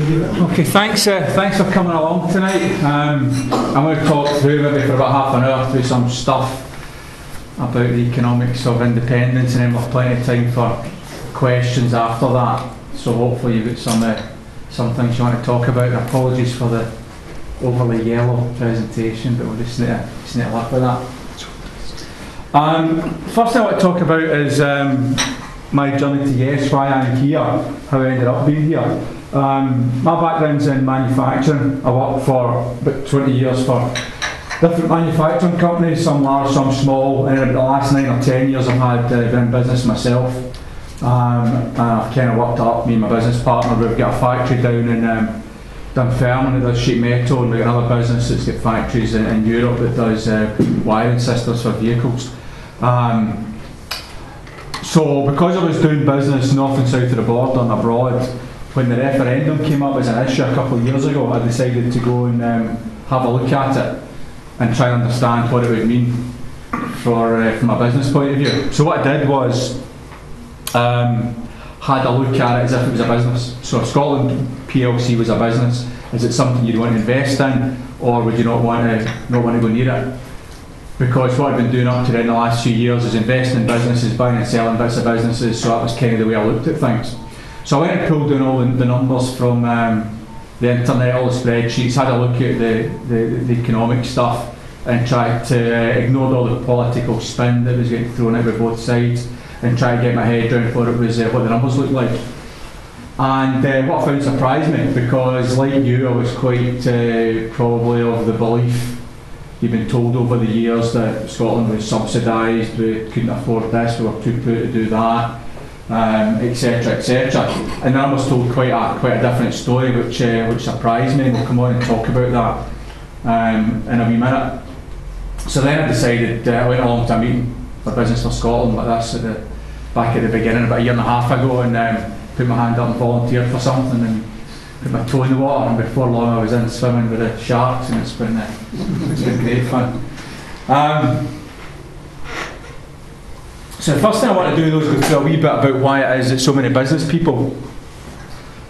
Okay, thanks for coming along tonight. I'm going to talk through maybe for about half an hour through some stuff about the economics of independence, and then we'll have plenty of time for questions after that. So hopefully you've got some things you want to talk about. Apologies for the overly yellow presentation, but we'll just need to work with that. First thing I want to talk about is my journey to Yes, why I'm here, how I ended up being here. My background's in manufacturing. I worked for about 20 years for different manufacturing companies, some large, some small, and in the last 9 or 10 years I've been in business myself. And I've kind of worked up, me and my business partner, we've got a factory down in Dunfermline that does sheet metal, and we've got another business that's got factories in Europe that does wiring systems for vehicles. So because I was doing business north and south of the border and abroad, when the referendum came up as an issue a couple of years ago, I decided to go and have a look at it and try and understand what it would mean from a business point of view. So what I did was had a look at it as if it was a business. So if Scotland PLC was a business, is it something you'd want to invest in, or would you not want to go near it? Because what I've been doing up to in the last few years is investing in businesses, buying and selling bits of businesses, so that was kind of the way I looked at things. So I went and pulled down all the numbers from the internet, all the spreadsheets, had a look at the economic stuff and tried to ignore all the political spin that was getting thrown out by both sides and try to get my head around what the numbers looked like. And what I found surprised me, because like you, I was quite probably of the belief, you've been told over the years that Scotland was subsidised, we couldn't afford this, we were too poor to do that, etc, etc. And then I was told quite a different story, which surprised me, and we'll come on and talk about that in a wee minute. So then I decided, I went along to a meeting for Business for Scotland like this back at the beginning, about a year and a half ago, and put my hand up and volunteered for something and put my toe in the water, and before long I was in swimming with the sharks, and it's been great fun. So the first thing I want to do though is go through a wee bit about why it is that so many business people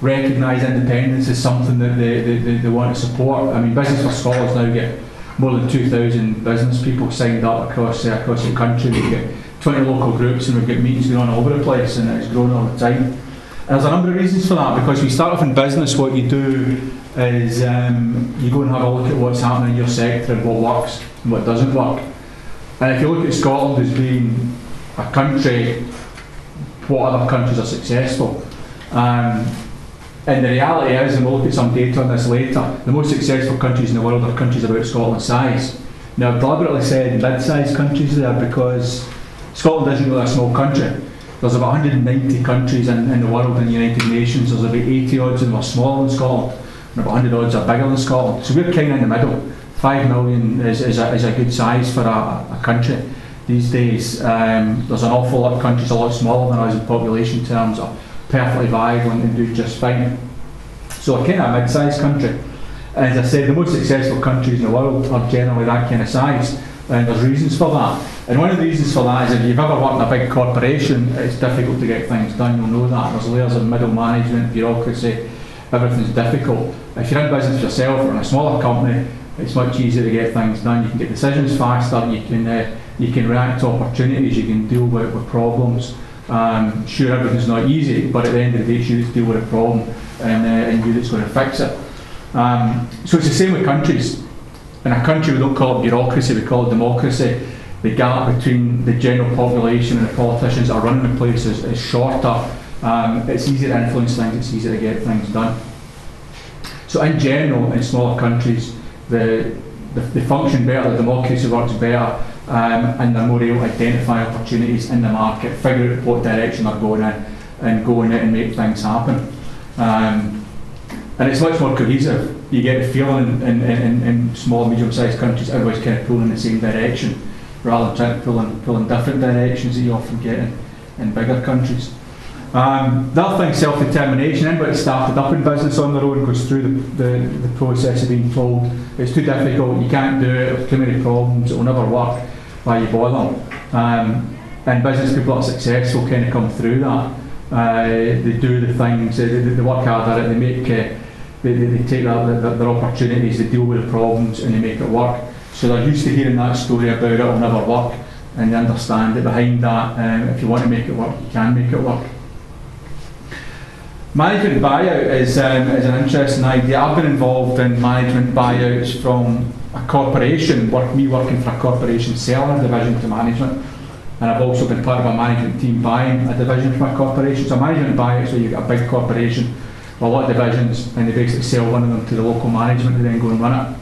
recognise independence as something that they want to support. I mean, Business for Scotland's now got more than 2,000 business people signed up across the country. We've got 20 local groups, and we've got meetings going on all over the place, and it's growing all the time. And there's a number of reasons for that, because when you start off in business, what you do is you go and have a look at what's happening in your sector and what works and what doesn't work. And if you look at Scotland as being a country, what other countries are successful? And the reality is, and we'll look at some data on this later, the most successful countries in the world are countries about Scotland's size. Now I've deliberately said mid-sized countries there because Scotland isn't really a small country. There's about 190 countries in the world in the United Nations. There's about 80 odds and we're smaller than Scotland, and about 100 odds are bigger than Scotland. So we're kind of in the middle. 5 million is a good size for a country these days. There's an awful lot of countries a lot smaller than us in population terms are perfectly viable and do just fine. So we're kind of a mid-sized country. And as I said, the most successful countries in the world are generally that kind of size, and there's reasons for that. And one of the reasons for that is if you've ever worked in a big corporation, it's difficult to get things done, you'll know that. There's layers of middle management, bureaucracy, everything's difficult. If you're in business yourself or in a smaller company, it's much easier to get things done. You can get decisions faster, you can react to opportunities, you can deal with problems. Sure, everything's not easy, but at the end of the day, you just deal with a problem and you that's going to fix it. So it's the same with countries. In a country, we don't call it bureaucracy, we call it democracy. The gap between the general population and the politicians that are running the place is shorter. It's easier to influence things, it's easier to get things done. So in general, in smaller countries, they function better, the democracy works better, and they're more able to identify opportunities in the market, figure out what direction they're going in, and go in it and make things happen. And it's much more cohesive. You get the feeling in small, medium-sized countries, everybody's kind of pulling in the same direction, rather than trying to pull in different directions that you often get in bigger countries. The other thing, self-determination. Anybody started up in business on their own goes through the process of being told it's too difficult, you can't do it, there's too many problems, it will never work, why you bother? And business people that are successful kind of come through that. They do the things, they work hard at it, they make they take their opportunities, they deal with the problems, and they make it work. So they're used to hearing that story about it'll never work, and they understand that behind that, if you want to make it work, you can make it work. Management buyout is an interesting idea. I've been involved in management buyouts from a corporation, me working for a corporation selling a division to management, and I've also been part of a management team buying a division from a corporation. So management buyout, so you've got a big corporation with a lot of divisions, and they basically sell one of them to the local management who then go and run it.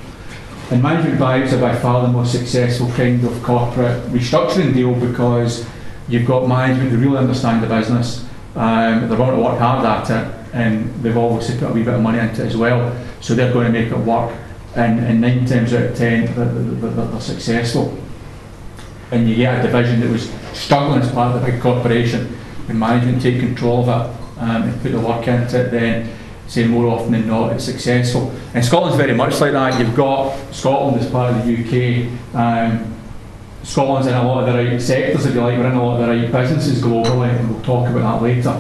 And management buyouts are by far the most successful kind of corporate restructuring deal, because you've got management who really understand the business, they're going to work hard at it, and they've obviously put a wee bit of money into it as well, so they're going to make it work, and 9 times out of 10 they're successful. And you get a division that was struggling as part of the big corporation, and management take control of it and put the work into it, then say more often than not it's successful. And Scotland's very much like that. You've got Scotland as part of the UK. Scotland's in a lot of the right sectors, if you like, we're in a lot of the right businesses globally, and we'll talk about that later.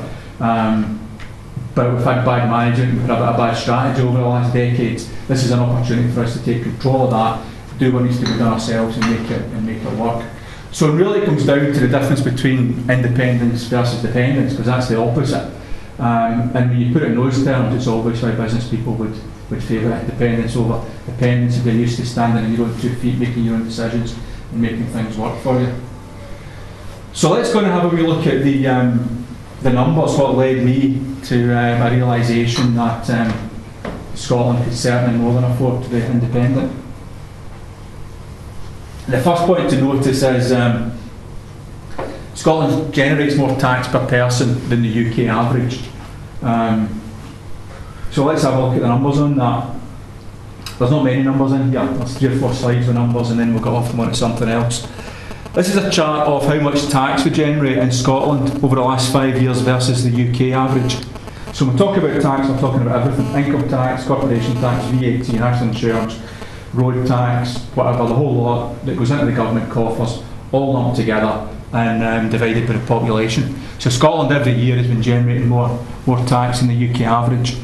But we've had bad management, we've had a bad strategy over the last decades. This is an opportunity for us to take control of that, do what needs to be done ourselves, and make it work. So it really comes down to the difference between independence versus dependence, because that's the opposite. And when you put it in those terms, it's obvious why business people would favour independence over dependence, if you're used to standing on your own 2 feet, making your own decisions and making things work for you. So let's go and have a wee look at the numbers, what led me to a realisation that Scotland could certainly more than afford to be independent. The first point to notice is Scotland generates more tax per person than the UK average. So let's have a look at the numbers on that. There's not many numbers in here, there's 3 or 4 slides with numbers, and then we'll go off and on to something else. This is a chart of how much tax we generate in Scotland over the last 5 years versus the UK average. So when we talk about tax, we're talking about everything: income tax, corporation tax, VAT, national insurance, road tax, whatever, the whole lot that goes into the government coffers, all lumped together and divided by the population. So Scotland every year has been generating more tax than the UK average.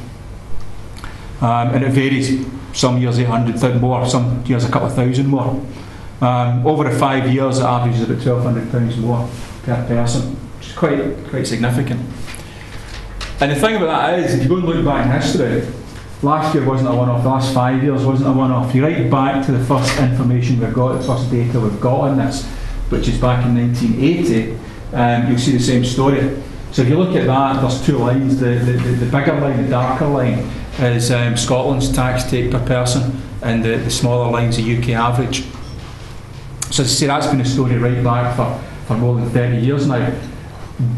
And it varies, some years 800,000 more, some years a couple of thousand more. Over the 5 years, it averages about £1,200 more per person, which is quite significant. And the thing about that is, if you go and look back in history, last year wasn't a one-off, the last 5 years wasn't a one-off. You right back to the first information we've got, the first data we've got on this, which is back in 1980, you'll see the same story. So if you look at that, there's 2 lines. The bigger line, the darker line, is Scotland's tax take per person, and the smaller line's the UK average. So as I say, that's been a story right back for more than 30 years now.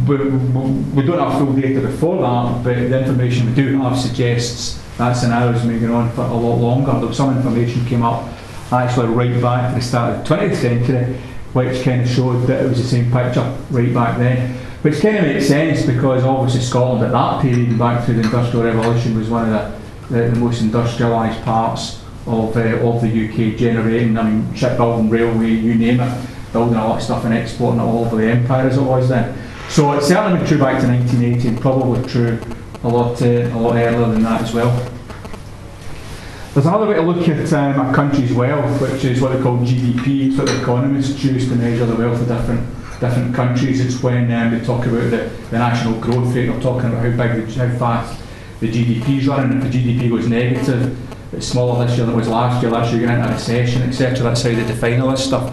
We don't have full data before that, but the information we do have suggests that scenario's been going on for a lot longer. There was some information came up actually right back to the start of the 20th century, which kind of showed that it was the same picture right back then. Which kind of makes sense, because obviously Scotland at that period, back through the Industrial Revolution, was one of the most industrialised parts of the UK, generating, I mean, shipbuilding, railway, you name it, building a lot of stuff and exporting it all over the empire as it was then. So it's certainly been true back to 1980, and probably true a lot earlier than that as well. There's another way to look at a country's wealth, which is what they call GDP. It's what the economists choose to measure the wealth of different countries. It's when they talk about the national growth rate, they're talking about how fast the GDP is running. If the GDP goes negative, it's smaller this year than it was last year you're going into a recession, etc. That's how they define all this stuff.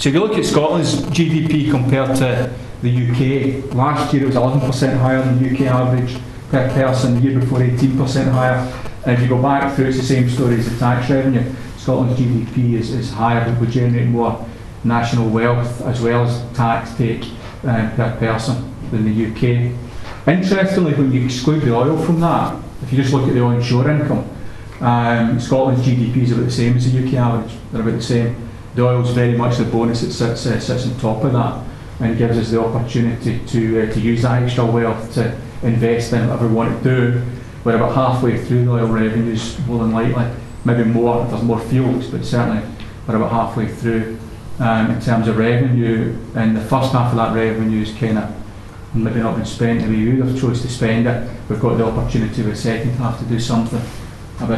So if you look at Scotland's GDP compared to the UK, last year it was 11% higher than the UK average per person, the year before 18% higher. And if you go back through, it's the same story as the tax revenue. Scotland's GDP is higher, but we generate more national wealth as well as tax take per person than the UK. Interestingly, when you exclude the oil from that, if you just look at the onshore income, Scotland's GDP is about the same as the UK average. They're about the same. The oil is very much the bonus that sits on top of that, and gives us the opportunity to use that extra wealth to invest in whatever we want to do. We're about halfway through the oil revenues, more than likely, maybe more if there's more fields, but certainly we're about halfway through in terms of revenue, and the first half of that revenue is kind of maybe not been spent the way we would have chose to spend it. We've got the opportunity with the second half to do something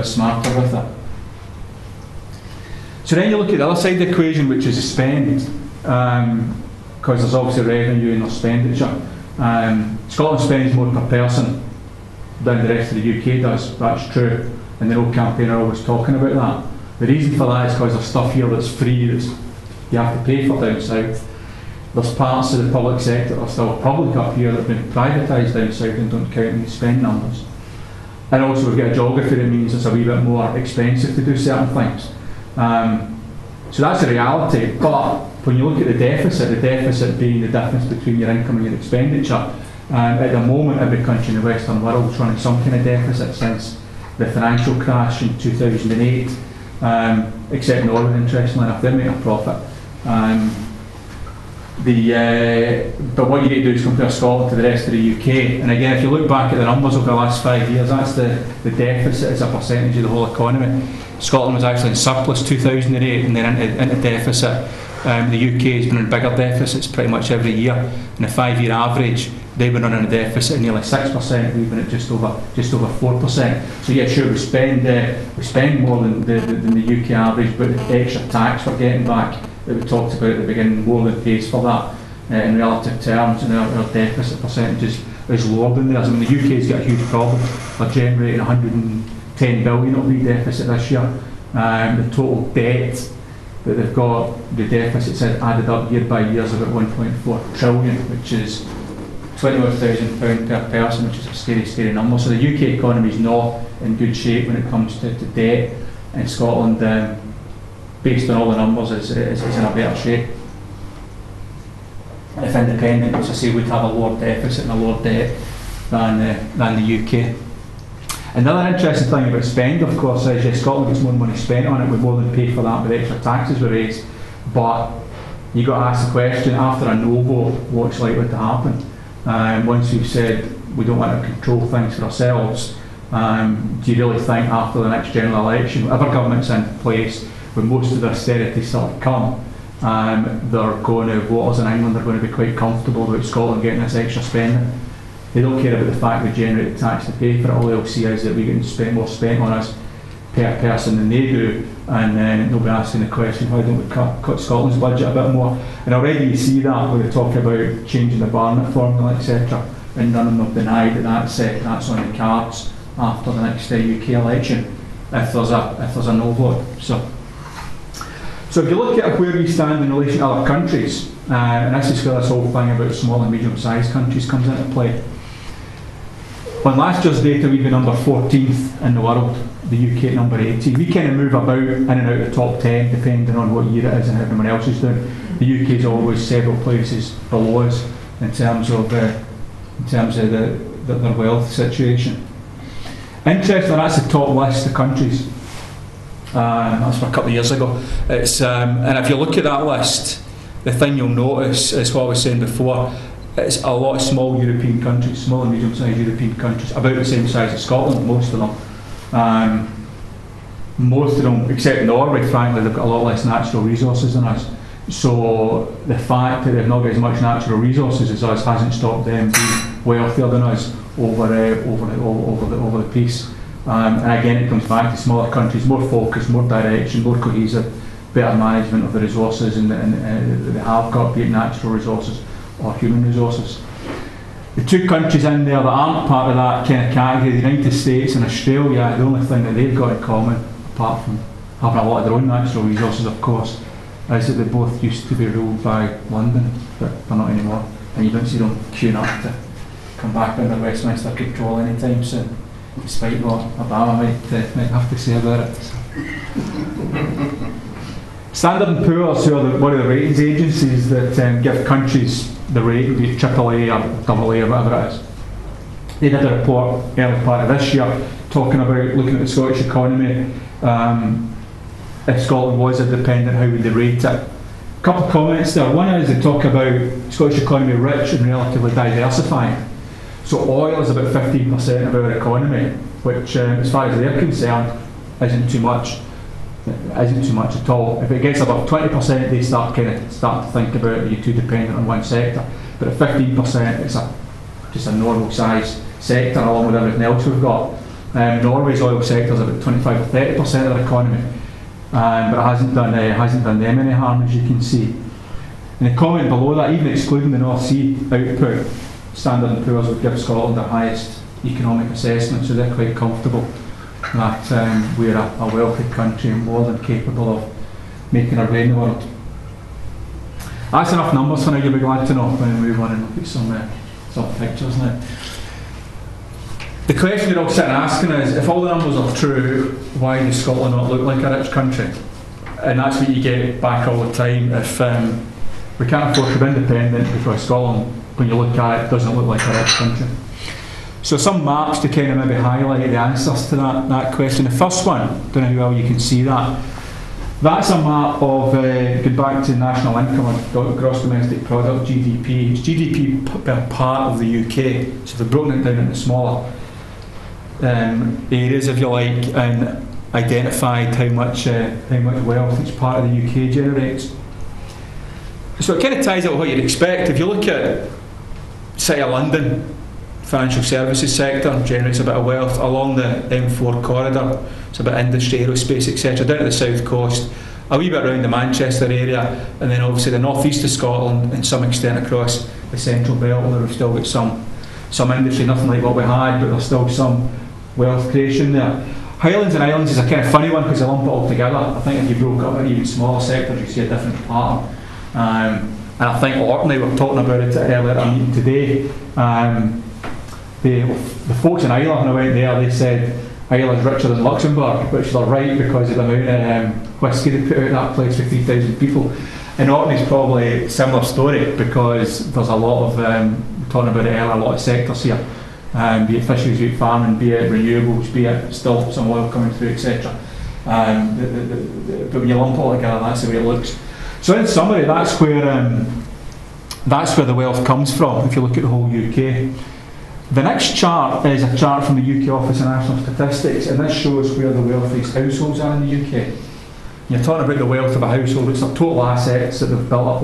smarter with it. So then you look at the other side of the equation, which is the spend, because there's obviously revenue and there's expenditure. Scotland spends more per person than the rest of the UK does. That's true, and the old campaign are always talking about that. The reason for that is because there's stuff here that's free, that's you have to pay for down south. There's parts of the public sector that are still public up here that have been privatised down south and don't count in the spend numbers. And also we've got a geography that means it's a wee bit more expensive to do certain things. So that's the reality, but when you look at the deficit being the difference between your income and your expenditure, at the moment every country in the Western world is running some kind of deficit since the financial crash in 2008, except Norway, interestingly enough, they make a profit. But what you need to do is compare Scotland to the rest of the UK, and again if you look back at the numbers over the last 5 years, that's the deficit as a percentage of the whole economy. Scotland was actually in surplus 2008 and then into deficit. The UK has been in bigger deficits pretty much every year. In a 5-year average, they've been running a deficit of nearly 6%, we've been at just over 4%. So yeah, sure, we spend more than the UK average, but the extra tax we're getting back that we talked about at the beginning more than pays for that in relative terms, and our deficit percentage is lower than theirs. I mean, the UK's got a huge problem. They're generating 110 billion of the deficit this year. The total debt that they've got, the deficit's added up year by year is about 1.4 trillion, which is £21,000 per person, which is a scary, scary number. So the UK economy is not in good shape when it comes to debt, and Scotland, based on all the numbers, is in a better shape. If independent, as I say, would have a lower deficit and a lower debt than the UK. Another interesting thing about spend, of course, is yes, Scotland gets more money spent on it, we more than pay for that with extra taxes we raise, but you've got to ask the question, after a no vote, what's likely to happen? Once we've said we don't want to control things for ourselves, do you really think after the next general election, whatever government's in place, when most of the austerity sort of come, voters in England are going to be quite comfortable about Scotland getting this extra spending? They don't care about the fact we generate the tax to pay for it. All they'll see is that we get more spent on us per person than they do, and then they'll be asking the question, why don't we cut Scotland's budget a bit more? And already you see that when they talk about changing the Barnett formula, etc., and none of them have denied that that's on the cards after the next UK election if there's a no vote. So if you look at where we stand in relation to other countries, and this is where this whole thing about small and medium-sized countries comes into play. On last year's data, we've been number 14th in the world, the UK at number 18. We kind of move about in and out of the top 10 depending on what year it is and how everyone else is doing. The UK is always several places below us in terms of their wealth situation. Interestingly, that's the top list of countries. That's from a couple of years ago. And if you look at that list, the thing you'll notice is what I was saying before. It's a lot of small European countries, small and medium-sized European countries, about the same size as Scotland, most of them. Most of them, except Norway, frankly, they've got a lot less natural resources than us. So the fact that they've not got as much natural resources as us hasn't stopped them being wealthier than us over the piece. And again, it comes back to smaller countries, more focus, more direction, more cohesive, better management of the resources and they have got, be it natural resources or human resources. The two countries in there that aren't part of that kind of category, the United States and Australia, the only thing that they've got in common, apart from having a lot of their own natural resources, of course, is that they both used to be ruled by London, but they're not anymore. And you don't see them queuing up to come back under Westminster control anytime soon, despite what Obama might have to say about it. Standard & Poor's, who are one of the ratings agencies that give countries the rating, be it AAA or AA or whatever it is. They did a report early part of this year talking about looking at the Scottish economy. If Scotland was independent, how would they rate it? A couple of comments there. One is they talk about Scottish economy rich and relatively diversifying. So oil is about 15% of our economy, which as far as they're concerned isn't too much. Isn't too much at all. If it gets above 20%, they start to think about are you too dependent on one sector. But at 15%, it's just a normal size sector along with everything else we've got. Norway's oil sector is about 25 to 30% of their economy, but it hasn't done them any harm, as you can see. And the comment below that, even excluding the North Sea output, Standard & Poor's would give Scotland the highest economic assessment, so they're quite comfortable that we're a wealthy country and more than capable of making our way in the world. That's enough numbers for now. You'll be glad to know when we move on and look at some pictures now. The question you're all sitting asking is, if all the numbers are true, why does Scotland not look like a rich country? And that's what you get back all the time. If we can't afford to be independent because Scotland, when you look at it, doesn't look like a rich country. So some maps to kind of maybe highlight the answers to that question. The first one, don't know how well you can see that. That's a map of, going back to national income or gross domestic product, GDP. It's GDP per part of the UK. So they've broken it down into smaller areas, if you like, and identified how much wealth each part of the UK generates. So it kind of ties up with what you'd expect. If you look at City of London, financial services sector generates a bit of wealth. Along the M4 corridor, it's a bit industry, aerospace, etc. Down to the south coast, a wee bit around the Manchester area, and then obviously the northeast of Scotland, and some extent across the central belt, where we've still got some industry, nothing like what we had, but there's still some wealth creation there. Highlands and Islands is a kind of funny one because they lump it all together. I think if you broke up into even smaller sectors, you see a different pattern. And I think Orkney, we were talking about it earlier at a meeting today. The folks in Ireland, when I went there, they said Ireland's richer than Luxembourg, which they're right because of the amount of whisky they put out that place for 3,000 people. And Orkney's probably a similar story because there's a lot of, talking about it earlier, a lot of sectors here, be it fisheries, be it farming, be it renewables, be it still some oil coming through, etc. But when you lump it all together, that's the way it looks. So in summary, that's where the wealth comes from if you look at the whole UK. The next chart is a chart from the UK Office of National Statistics, and this shows where the wealthiest households are in the UK. You're talking about the wealth of a household, it's their total assets that they've built up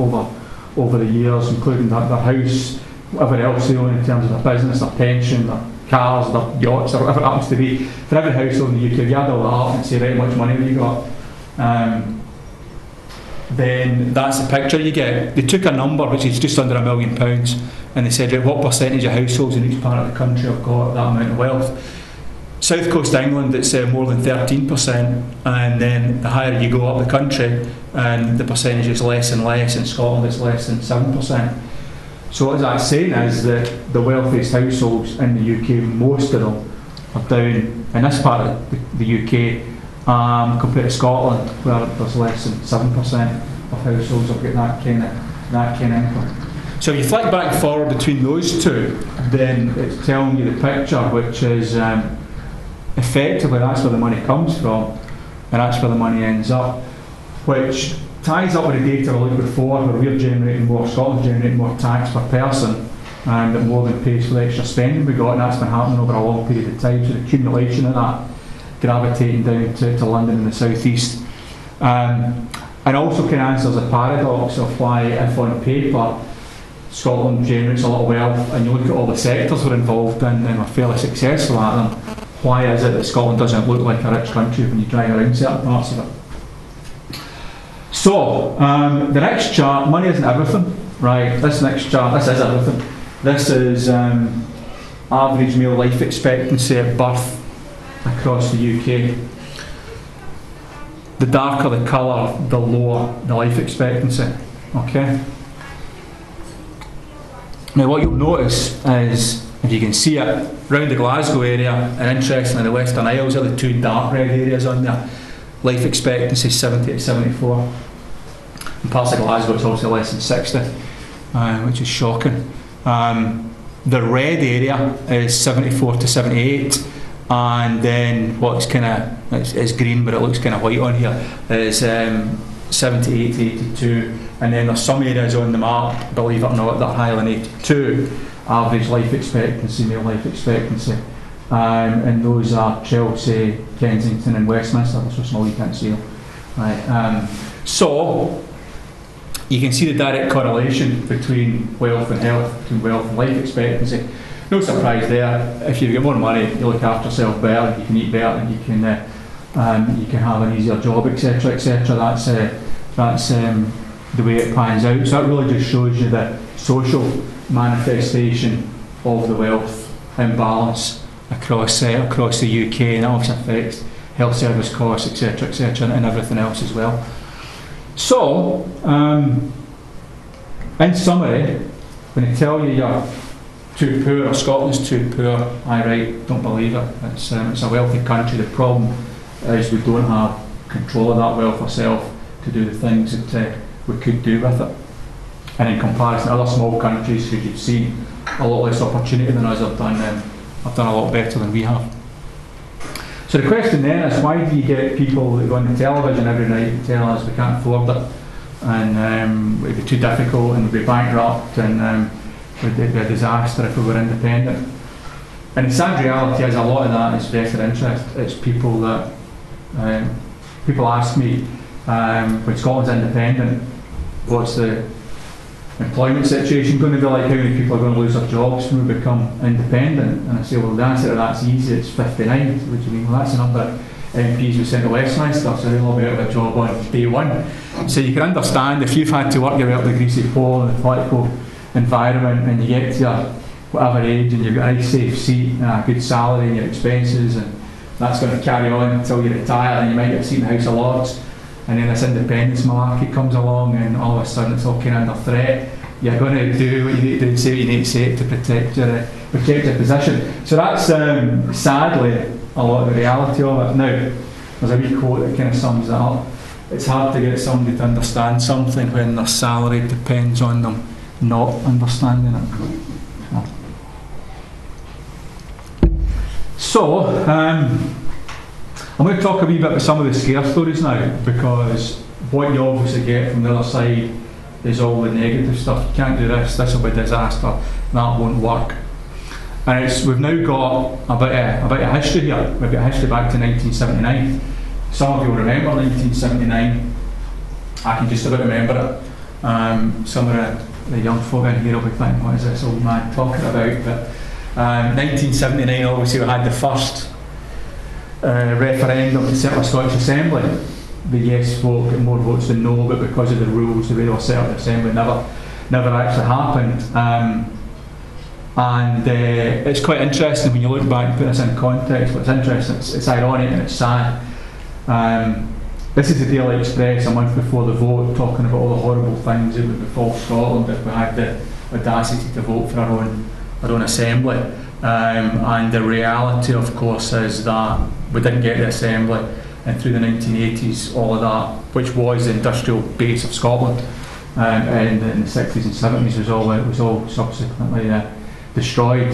over the years, including their house, whatever else they own in terms of their business, their pension, their cars, their yachts, or whatever it happens to be. For every household in the UK, if you add all that up and say, right, how much money have you got? Then that's the picture you get. They took a number which is just under £1 million, and they said, right, what percentage of households in each part of the country have got that amount of wealth? South Coast England, it's more than 13%, and then the higher you go up the country, and the percentage is less and less. In Scotland, it's less than 7%. So what that's saying is that the wealthiest households in the UK, most of them, are down in this part of the UK, compared to Scotland, where there's less than 7% of households have got that kind of income. So if you flick back and forward between those two, then it's telling you the picture, which is effectively that's where the money comes from, and that's where the money ends up, which ties up with the data we looked before, where we're generating more, Scotland's generating more tax per person, that more than pays for the extra spending we got, and that's been happening over a long period of time. So the accumulation of that gravitating down to London and the southeast, and also can answer the paradox of why, if on paper Scotland generates a lot of wealth, and you look at all the sectors we're involved in and we're fairly successful at them, why is it that Scotland doesn't look like a rich country when you drive around certain parts of it? So the next chart, money isn't everything, right? This next chart, this is everything. This is average male life expectancy at birth across the UK. The darker the colour, the lower the life expectancy. Okay. Now what you'll notice is, if you can see it, round the Glasgow area, and interestingly the Western Isles are the two dark red areas on there. Life expectancy 70 to 74. In parts of Glasgow it's also less than 60, which is shocking. The red area is 74 to 78. And then what's kind of, it's green but it looks kind of white on here, is 78 to 82, and then there's some areas on the map, believe it or not, that are higher than 82 average life expectancy, male life expectancy, and those are Chelsea, Kensington and Westminster. They're so small you can't see them, right? So you can see the direct correlation between wealth and health, between wealth and life expectancy. no surprise there. If you've got more money, you look after yourself better, you can eat better, and you can have an easier job, etc., etc. That's the way it pans out. So that really just shows you the social manifestation of the wealth imbalance across the UK, and that obviously affects health service costs, etc., etc., and everything else as well. So, in summary, when I tell you you're too poor or Scotland's too poor, I write, don't believe it. It's a wealthy country. The problem is we don't have control of that wealth ourselves to do the things that we could do with it. And in comparison to other small countries who you've seen a lot less opportunity than us, have done a lot better than we have. So the question then is, why do you get people that go on the television every night and tell us we can't afford it, and it'd be too difficult, and we'd be bankrupt, and it'd be a disaster if we were independent? And the sad reality is a lot of that is vested interest. It's people that people ask me, when Scotland's independent, what's the employment situation going to be like? How many people are going to lose their jobs when we become independent? And I say, well, the answer to that's easy. It's 59. What do you mean? Well, that's the number of MPs we sent to Westminster, so they'll be out of a job on day one. So you can understand, if you've had to work your way up the greasy pole in the political environment, and you get to your whatever age, and you've got a nice safe seat and a good salary and your expenses, and that's going to carry on until you retire, and you might get a seat in the House of Lords, and then this independence malarkey comes along, and all of a sudden it's all kind of under threat. You're going to do what you need to do and say what you need to say to protect your position. So that's sadly a lot of the reality of it. Now, there's a wee quote that kind of sums it up. It's hard to get somebody to understand something when their salary depends on them not understanding it. So, I'm going to talk a wee bit about some of the scare stories now, because what you obviously get from the other side is all the negative stuff. You can't do this will be a disaster, that won't work. And we've now got a bit of history here. We've got history back to 1979. Some of you will remember 1979. I can just about remember it. Some of the young folk in here will be thinking, what is this old man talking about? But 1979, obviously we had the first referendum to set up a Scottish Assembly. The yes vote got more votes than no, but because of the rules, the way they were set up, the Assembly never actually happened. And it's quite interesting when you look back and put this in context. But it's interesting, it's ironic and it's sad. This is the Daily Express a month before the vote, talking about all the horrible things that would befall Scotland if we had the audacity to vote for our own Assembly. And the reality, of course, is that we didn't get the Assembly, and through the 1980s, all of that, which was the industrial base of Scotland, and in the 60s and 70s, was all subsequently destroyed.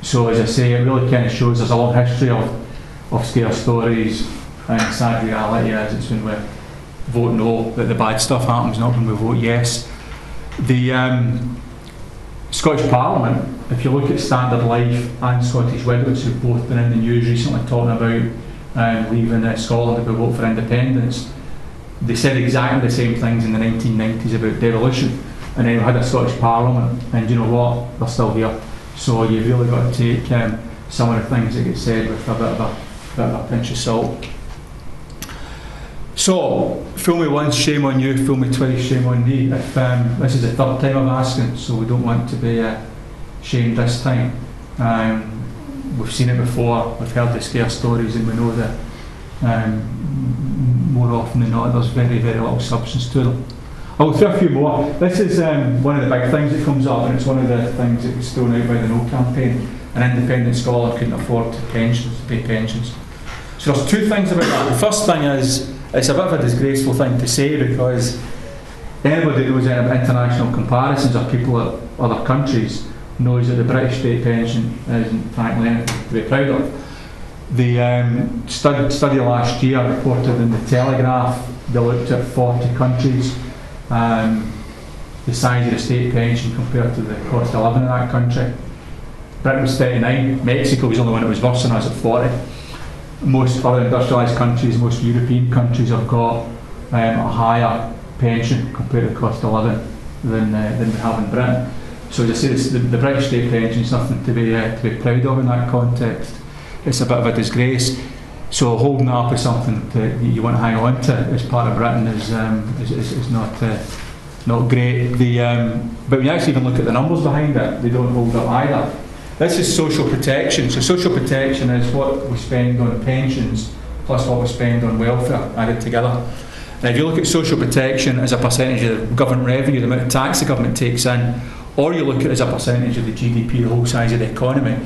So, as I say, it really kind of shows there's a long history of scare stories, and the sad reality is it's when we vote no that the bad stuff happens, not when we vote yes. The Scottish Parliament, if you look at Standard Life and Scottish Widows, who've both been in the news recently talking about leaving Scotland if we vote for independence, they said exactly the same things in the 1990s about devolution, and then we had a Scottish Parliament, and you know what, they're still here. So you've really got to take some of the things that get said with a bit of a pinch of salt. So, fool me once, shame on you, fool me twice, shame on me. If this is the third time I'm asking, so we don't want to be shamed this time. We've seen it before, we've heard the scare stories, and we know that more often than not there's very, very little substance to them. I'll throw a few more. This is one of the big things that comes up, and it's one of the things that was thrown out by the No campaign. An independent Scotland couldn't afford to pay pensions. So there's two things about that. The first thing is, it's a bit of a disgraceful thing to say, because anybody who knows international comparisons of people at other countries knows that the British state pension isn't frankly anything to be proud of. The study last year reported in the Telegraph, they looked at 40 countries, the size of the state pension compared to the cost of living in that country. Britain was 39, Mexico was the only one that was worse than us at 40. Most further industrialised countries, most European countries have got a higher pension compared to the cost of living than we have in Britain. So as I say, the British state pension is nothing to be proud of in that context. It's a bit of a disgrace. So holding that up as something that you want to hang on to as part of Britain is not great. But when you actually even look at the numbers behind it, they don't hold up either. This is social protection. So social protection is what we spend on pensions plus what we spend on welfare added together. And if you look at social protection as a percentage of the government revenue, the amount of tax the government takes in, or you look at it as a percentage of the GDP, the whole size of the economy,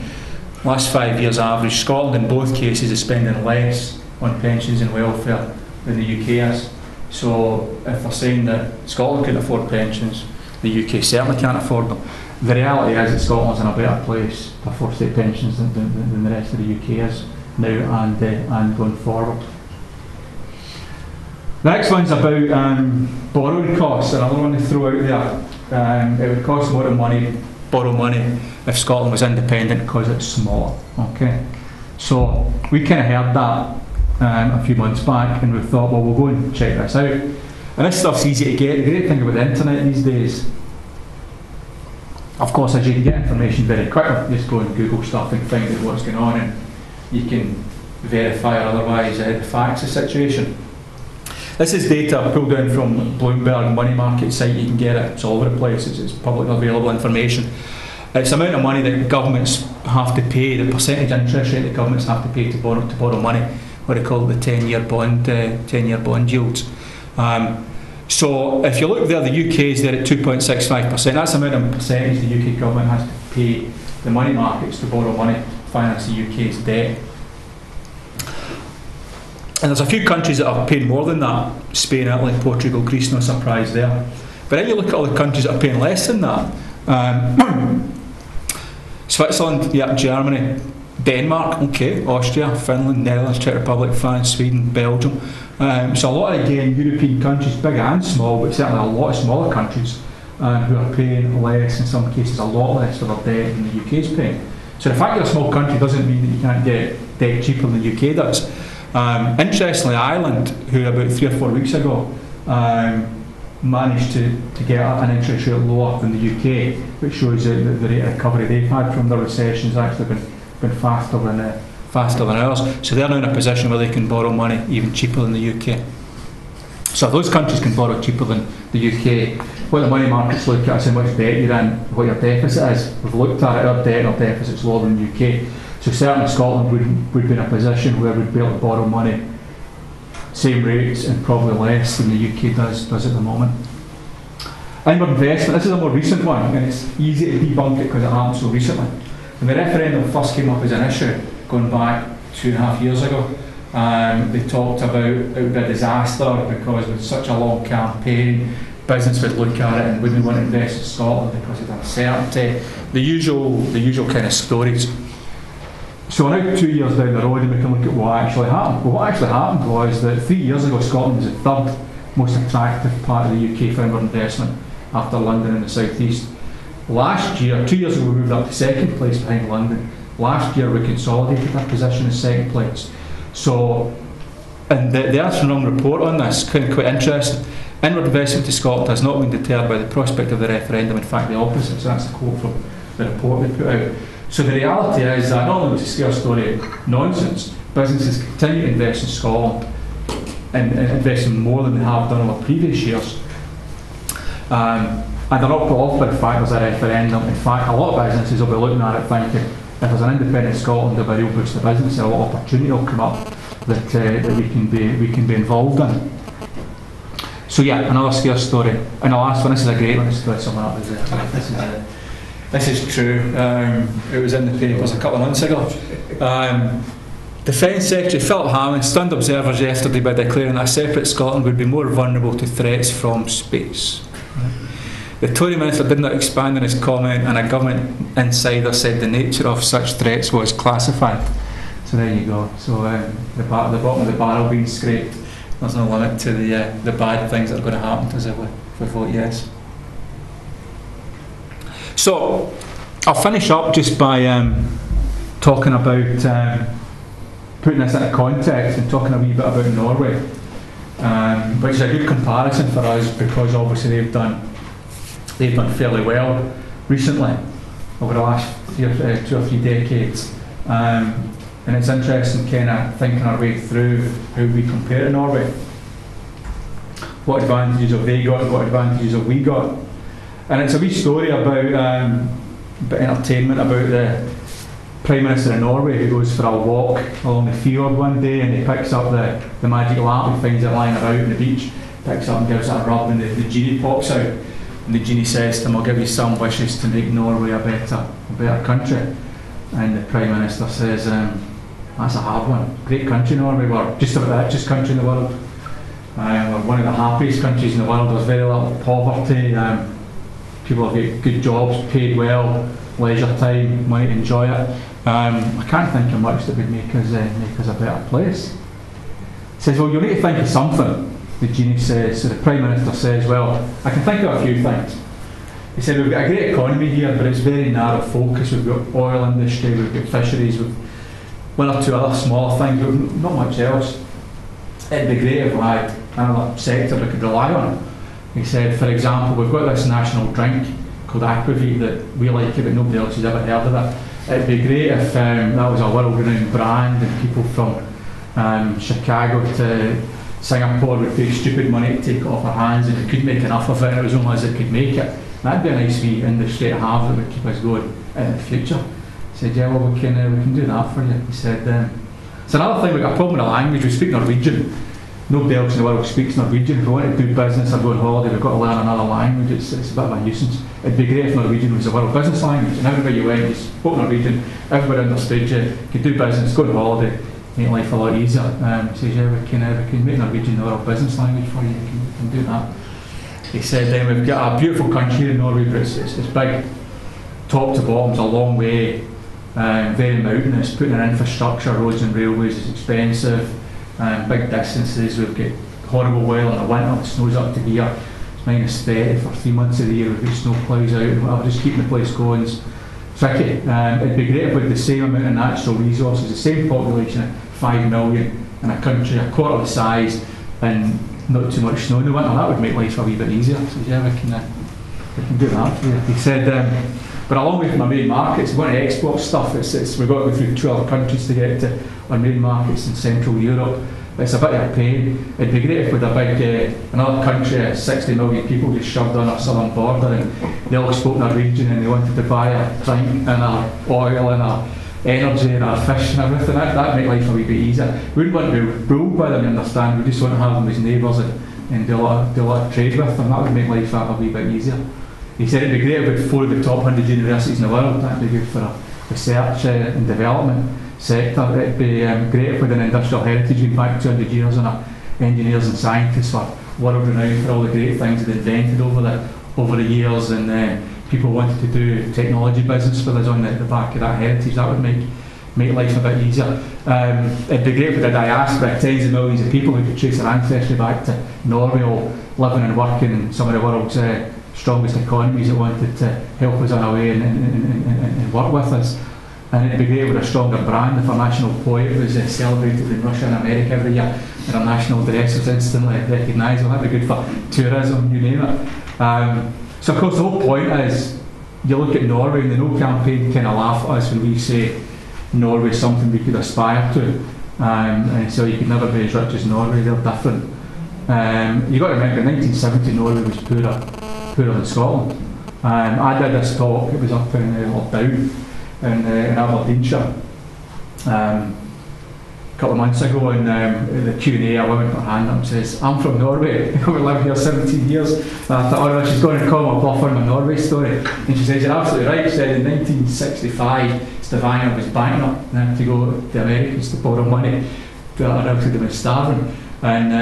last 5 years average, Scotland in both cases is spending less on pensions and welfare than the UK is. So if they're saying that Scotland can afford pensions, the UK certainly can't afford them. The reality is that Scotland's in a better place to afford state pensions than the rest of the UK is now and going forward. The next one's about borrowing costs, and another one to throw out there. It would cost more money, borrow money, if Scotland was independent because it's smaller. Okay, so we kind of heard that a few months back, and we thought, well, we'll go and check this out. And this stuff's easy to get. The great thing about the internet these days, of course, is you can get information very quickly. Just go and Google stuff and find out what's going on, and you can verify or otherwise the facts of the situation. This is data pulled in from Bloomberg money market site. You can get it. It's all over the place. It's publicly available information. It's the amount of money that governments have to pay, the percentage interest rate that governments have to pay to borrow money, what they call the 10-year bond yields. So if you look there, the UK is there at 2.65%. That's the amount of percentage the UK government has to pay the money markets to borrow money to finance the UK's debt. And there's a few countries that are paying more than that: Spain, Italy, Portugal, Greece. No surprise there. But then you look at all the countries that are paying less than that. Switzerland, yeah, Germany, Denmark, okay, Austria, Finland, Netherlands, Czech Republic, France, Sweden, Belgium. So a lot of, again, European countries, big and small, but certainly a lot of smaller countries who are paying less, in some cases a lot less for their debt than the UK is paying. So the fact you're a small country doesn't mean that you can't get debt cheaper than the UK does. Interestingly, Ireland, who about 3 or 4 weeks ago managed to get an interest rate lower than the UK, which shows that the rate of recovery they've had from the recession has actually been faster than ours. So they're now in a position where they can borrow money even cheaper than the UK. So if those countries can borrow cheaper than the UK, what the money markets look at is how much debt you're in, what your deficit is. We've looked at it, our debt and our deficit's lower than the UK. So certainly Scotland would be in a position where we'd be able to borrow money, same rates and probably less than the UK does at the moment. Inward investment, this is a more recent one, and it's easy to debunk it because it happened so recently. When the referendum first came up as an issue, going back 2.5 years ago, they talked about it would be a disaster because with such a long campaign, business would look at it and wouldn't want to invest in Scotland because of uncertainty. The usual kind of stories. So now 2 years down the road, and we can look at what actually happened. Well, what actually happened was that 3 years ago, Scotland was the third most attractive part of the UK for inward investment after London and the South East. Last year, 2 years ago, we moved up to second place behind London. Last year, we consolidated our position as second place. So, and the Ernst & Young report on this, quite interesting. Inward investment to Scotland has not been deterred by the prospect of the referendum. In fact, the opposite. So that's a quote from the report they put out. So the reality is that not only was the scare story nonsense, businesses continue to invest in Scotland and investing more than they have done over previous years. And they're not put off by the fact there's a referendum. In fact, a lot of businesses will be looking at it thinking, if there's an independent Scotland, there'll be a real boost to business, and a lot of opportunity will come up that we can be involved in. So yeah, another scare story. And the last one, this is a great one, this is someone up this is true. It was in the papers a couple of months ago. Defence Secretary Philip Hammond stunned observers yesterday by declaring that a separate Scotland would be more vulnerable to threats from space. The Tory minister did not expand on his comment, and a government insider said the nature of such threats was classified. So there you go. So the bottom of the barrel being scraped. There's no limit to the bad things that are going to happen to us if we vote yes. So I'll finish up just by talking about putting this into context and talking a wee bit about Norway, which is a good comparison for us because obviously they've done fairly well recently, over the last 2 or 3 decades. And it's interesting kind of thinking our way through how we compare to Norway. What advantages have they got and what advantages have we got? And it's a wee story about entertainment, about the Prime Minister of Norway who goes for a walk along the fjord one day, and he picks up the magic lamp and finds it lying about on the beach, picks it up and gives it a rub, and the genie pops out. And the genie says to him, "I'll give you some wishes to make Norway a better country." And the Prime Minister says, "That's a hard one. Great country, Norway. We're just about the richest country in the world. We're one of the happiest countries in the world. There's very little poverty. People have got good jobs, paid well, leisure time, money to enjoy it. I can't think of much that would make us a better place." He says, "Well, you need to think of something." The genie says. So the Prime Minister says, "Well, I can think of a few things." He said, "We've got a great economy here, but it's very narrow focus. We've got oil industry, we've got fisheries, we've one or two other smaller things, but not much else. It'd be great if we had another sector we could rely on." He said, "For example, we've got this national drink called aquavit that we like it, but nobody else has ever heard of it. It'd be great if that was a world-renowned brand and people from Chicago to Singapore would pay stupid money to take it off our hands, and we couldn't make enough of it, and it was only as it could make it. That'd be a nice wee industry to have that would keep us going in the future." He said, "Yeah, well, we can do that for you." He said, "It's another thing, we've got a problem with the language. We speak Norwegian. Nobody else in the world speaks Norwegian. If we want to do business or go on holiday, we've got to learn another language. It's a bit of a nuisance. It'd be great if Norwegian was a world business language, and everywhere you went, you spoke Norwegian, everybody understood you, could do business, go on holiday, make life a lot easier." He says, "Yeah, we can make Norwegian the world business language for you. We can do that." He said, "Then we've got a beautiful country in Norway, but it's big, top to bottom, it's a long way, very mountainous. Putting in infrastructure, roads and railways is expensive, big distances. We've got horrible weather in the winter, the snow's up to here, it's -30 for 3 months of the year, we've got snow ploughs out and whatever, just keeping the place going is tricky. It'd be great if we had the same amount of natural resources, the same population of 5 million in a country a quarter the size, and not too much snow in the winter. That would make life a wee bit easier." So yeah, we can do that for you. He said, "But a long way from our main markets, we want to export stuff. We've got to go through 2 other countries to get to our main markets in Central Europe. It's a bit of a pain. It'd be great if we had a big, another country, 60 million people just shoved on our southern border, and they all spoke Norwegian and they wanted to buy our drink and our oil and our energy and our fish and everything. That'd make life a wee bit easier. We wouldn't want to be ruled by them, you understand. We just want to have them as neighbours and do a lot of trade with them. That would make life a wee bit easier." He said, "It'd be great if we had 4 of the top 100 universities in the world. That'd be good for a research and development sector. It'd be great if we had an industrial heritage going back 200 years, and our engineers and scientists were world renowned for all the great things they'd invented over the years, and people wanted to do technology business with us on the back of that heritage. That would make life a bit easier. It'd be great if we had a diaspora, tens of millions of people who could trace their ancestry back to Norway, all living and working in some of the world's strongest economies that wanted to help us on our way and work with us. And it'd be great with a stronger brand if our national poet was celebrated in Russia and America every year, and our national dress was instantly recognisable. That'd be good for tourism, you name it." So of course the whole point is, you look at Norway and the No campaign kind of laugh at us when we say Norway is something we could aspire to, and so you could never be as rich as Norway. They're different. You've got to remember, in 1970 Norway was poorer than Scotland. I did this talk, it was up in Down in Aberdeenshire a couple of months ago, and the Q&A, a woman put her hand up and says, "I'm from Norway, I've been living here 17 years. And I thought, oh no, she's going to call my bluff on my Norway story. And she says, "You're absolutely right." She said, "In 1965, Stavanger was bankrupt and had to go to the Americans to borrow money, or else they'd have been starving." And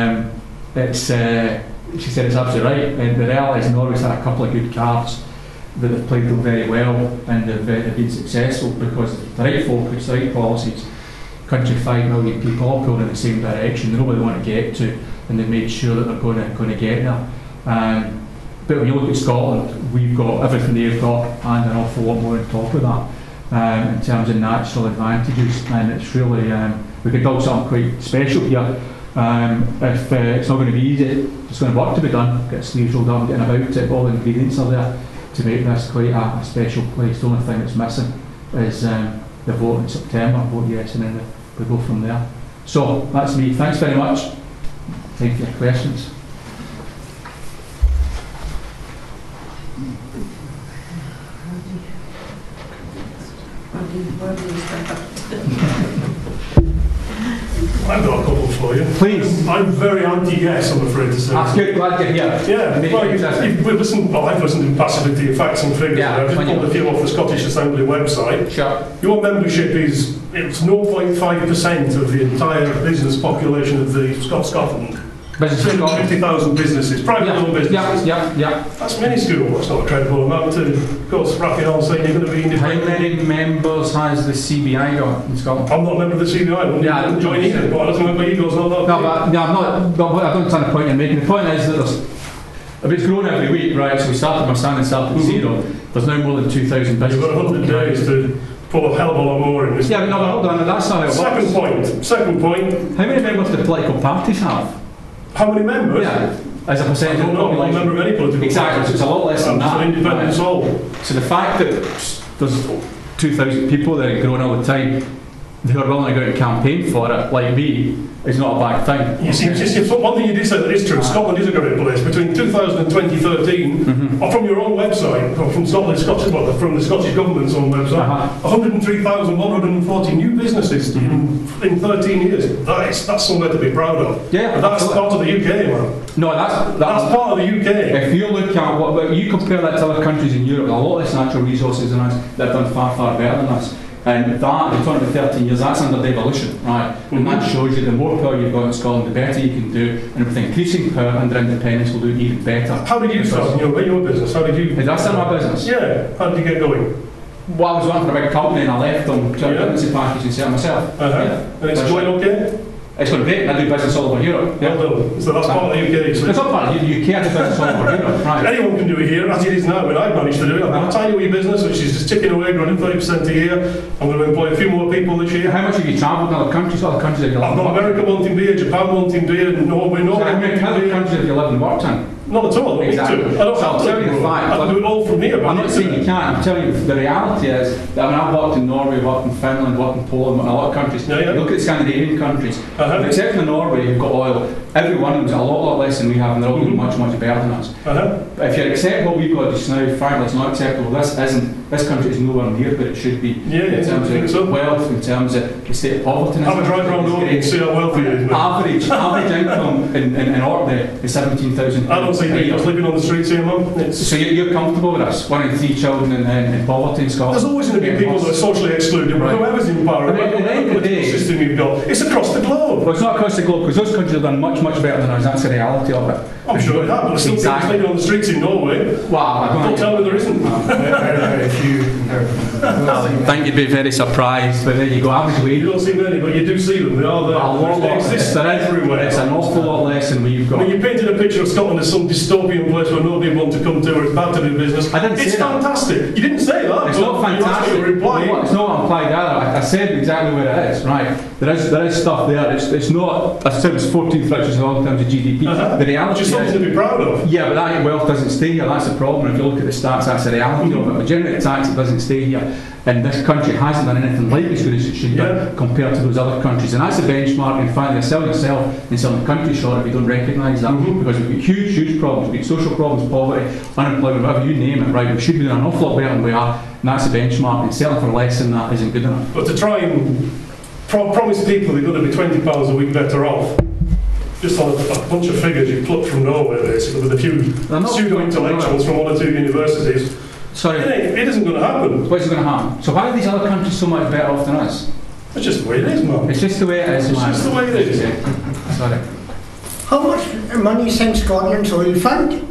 she said it's absolutely right. And the reality is Norway's had a couple of good cards that have played them very well, and they've been successful because of the right focus, the right policies. Country, 5 million people, all going in the same direction. They know where they want to get to, and they've made sure that they're going to get there. But when you look at Scotland, we've got everything they've got and an awful lot more on top of that in terms of natural advantages. And it's really, we could build something quite special here. If it's not going to be easy, it's going to work to be done. Get sleeves rolled up and getting about it, all the ingredients are there. to make this quite a special place. The only thing that's missing is the vote in September, vote yes, and then we go from there. So that's me. Thanks very much. Time for your questions. I've got a couple for you. Please. I'm very anti-yes, I'm afraid to say. That's good, glad you're here. Yeah, well, I've listened impassively to your facts and figures. Yeah, I've just pulled a few off the Scottish Assembly website. Sure. Your membership it's 0.5% of the entire business population of the Scotland. 250,000 businesses, privately owned businesses. Yeah. That's minuscule. That's not a credible amount to go wrapping on saying you're going to be independent. How many members has the CBI got in Scotland? I'm not a member of the CBI. I wouldn't join either, but I don't think my ego's not that. I'm not. But I don't understand the point you're making. The point is that it's grown every week, right? So we started, my standing started at zero. There's now more than 2,000 businesses. You've got 100 days to pull a hell of a lot more in this. Yeah, but no, hold on. That's not how it works. Second point. How many members do political parties have? How many members? Yeah, as a percentage of the population. I'm not a member of any political party. Exactly, so it's a lot less than that. I'm an independent soul. So the fact that there's 2,000 people that are growing all the time who are willing to go out and campaign for it, like me, is not a bad thing. You see, one thing you did say that is true, Scotland is a great place. Between 2000 and 2013, or from your own website, or from from the Scottish Government's own website, 103,140 new businesses in 13 years. That's somewhere to be proud of. Yeah, that's part of the UK, man. No, that's part of the UK. If you look at what you compare that to other countries in Europe, a lot less natural resources than us, that have done far, far better than us. And that, in 13 years, that's under devolution, right? And that shows you the more power you've got in Scotland, the better you can do. And with increasing power under independence, we'll do it even better. How did you start in your business? Did I start my business? Yeah. How did you get going? Well, I was working for a big company and I left them to a business package and set myself. Yeah. And it's going okay? It's going great. I do business all over Europe. Yeah. Well done. So that's part of the UK. So it's not part of the UK, I do business all over Europe. Right. Anyone can do it here, as it is now. When I've managed to do it, I've got a tiny wee business which is just ticking away, growing 30% a year. I'm going to employ a few more people this year. How much have you travelled in other countries? What other countries have you lived in? I've got America wanting beer, Japan wanting beer, Norway How many countries have you lived and worked in? Not at all. Exactly. I don't have to. Tell you the fact. I can do it all from here. I'm not saying you can't. I'm telling you the reality is that I've worked in Norway, worked in Finland, worked in Poland, in a lot of countries. Yeah. You look at Scandinavian countries, except for Norway, who've got oil. Every one of them is a lot less than we have, and they're all doing much better than us. But if you accept what we've got just now, frankly, it's not acceptable. This country is nowhere near where it should be in terms of wealth, in terms of the state of poverty. Have a drive around Orkney and see how wealthy it is. Average income in Orkney is 17,000. I don't see people living on the streets here, Mum. So you're comfortable with us? 1 in 3 children in poverty in Scotland? There's always going to be people that are socially excluded, but whoever's in power, whatever political system you've got, it's across the globe. Well, it's not across the globe, because those countries have done much better than us. That's the reality of it. I'm sure it has, but there's still people living on the streets in Norway. Well, don't tell me there isn't. I think you'd be very surprised, but there you go. Average wage. You don't see many, but you do see them. They are there. They exist everywhere. It's an awful lot less than we've got. I mean, you painted a picture of Scotland as some dystopian place where nobody wants to come to, or it's bad to do business. I didn't say it's fantastic. You didn't say that. It's not fantastic. It's not implied either. I said exactly where it is. Right. There is stuff there. It's not. I said it's 14th richest in all terms of GDP. The reality is something to be proud of. Yeah, but that wealth doesn't stay here. That's the problem. If you look at the stats, that's the reality of it. But generally, tax it doesn't stay here. And this country hasn't done anything like as good as it should do compared to those other countries. And that's the benchmark. And finally, sell yourself in some countries short if you don't recognise that. Because we've got huge problems. We've got social problems, poverty, unemployment, whatever you name it. Right, we should be doing an awful lot better than we are. And that's the benchmark. And selling for less than that isn't good enough. But to try and promise people they're going to be £20 a week better off, just on a bunch of figures you plucked from nowhere, basically, with a few pseudo-intellectuals from 1 or 2 universities. Sorry. It isn't going to happen. What is going to happen? So why are these other countries so much better off than us? It's just the way it is, man. It's just the way it is, man. It's just the way it is. Sorry. How much money is in Scotland's oil fund?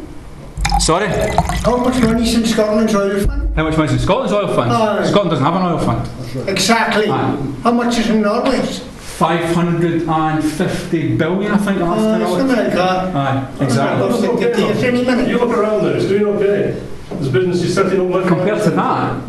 Sorry? How much money is in Scotland's oil fund? How much money is in Scotland's oil fund? Scotland doesn't have an oil fund. Exactly. How much is in Norway's? 550 billion, I think. Something like that. Aye, exactly. You look around there, it's doing okay. There's businesses setting up left.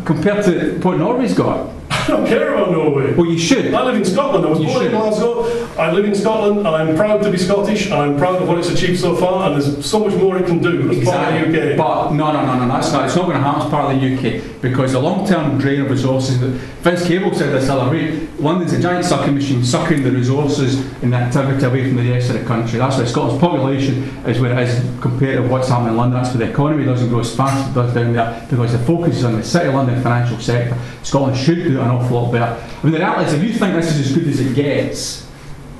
Compared to what Norway's got. I don't care about Norway. Well, you should. I live in Scotland. I was born in Glasgow. I live in Scotland. I'm proud to be Scottish. I'm proud of what it's achieved so far, and there's so much more it can do as part of the UK. But no, that's not. It's not going to happen as part of the UK, because the long-term drain of resources. Vince Cable said this other week. London's a giant sucking machine, sucking the resources and the activity away from the rest of the country. That's why Scotland's population is where it is compared to what's happening in London. That's why the economy doesn't grow as fast as it does down there, because the focus is on the City of London financial sector. Scotland should do an awful lot better. I mean, the reality is, if you think this is as good as it gets,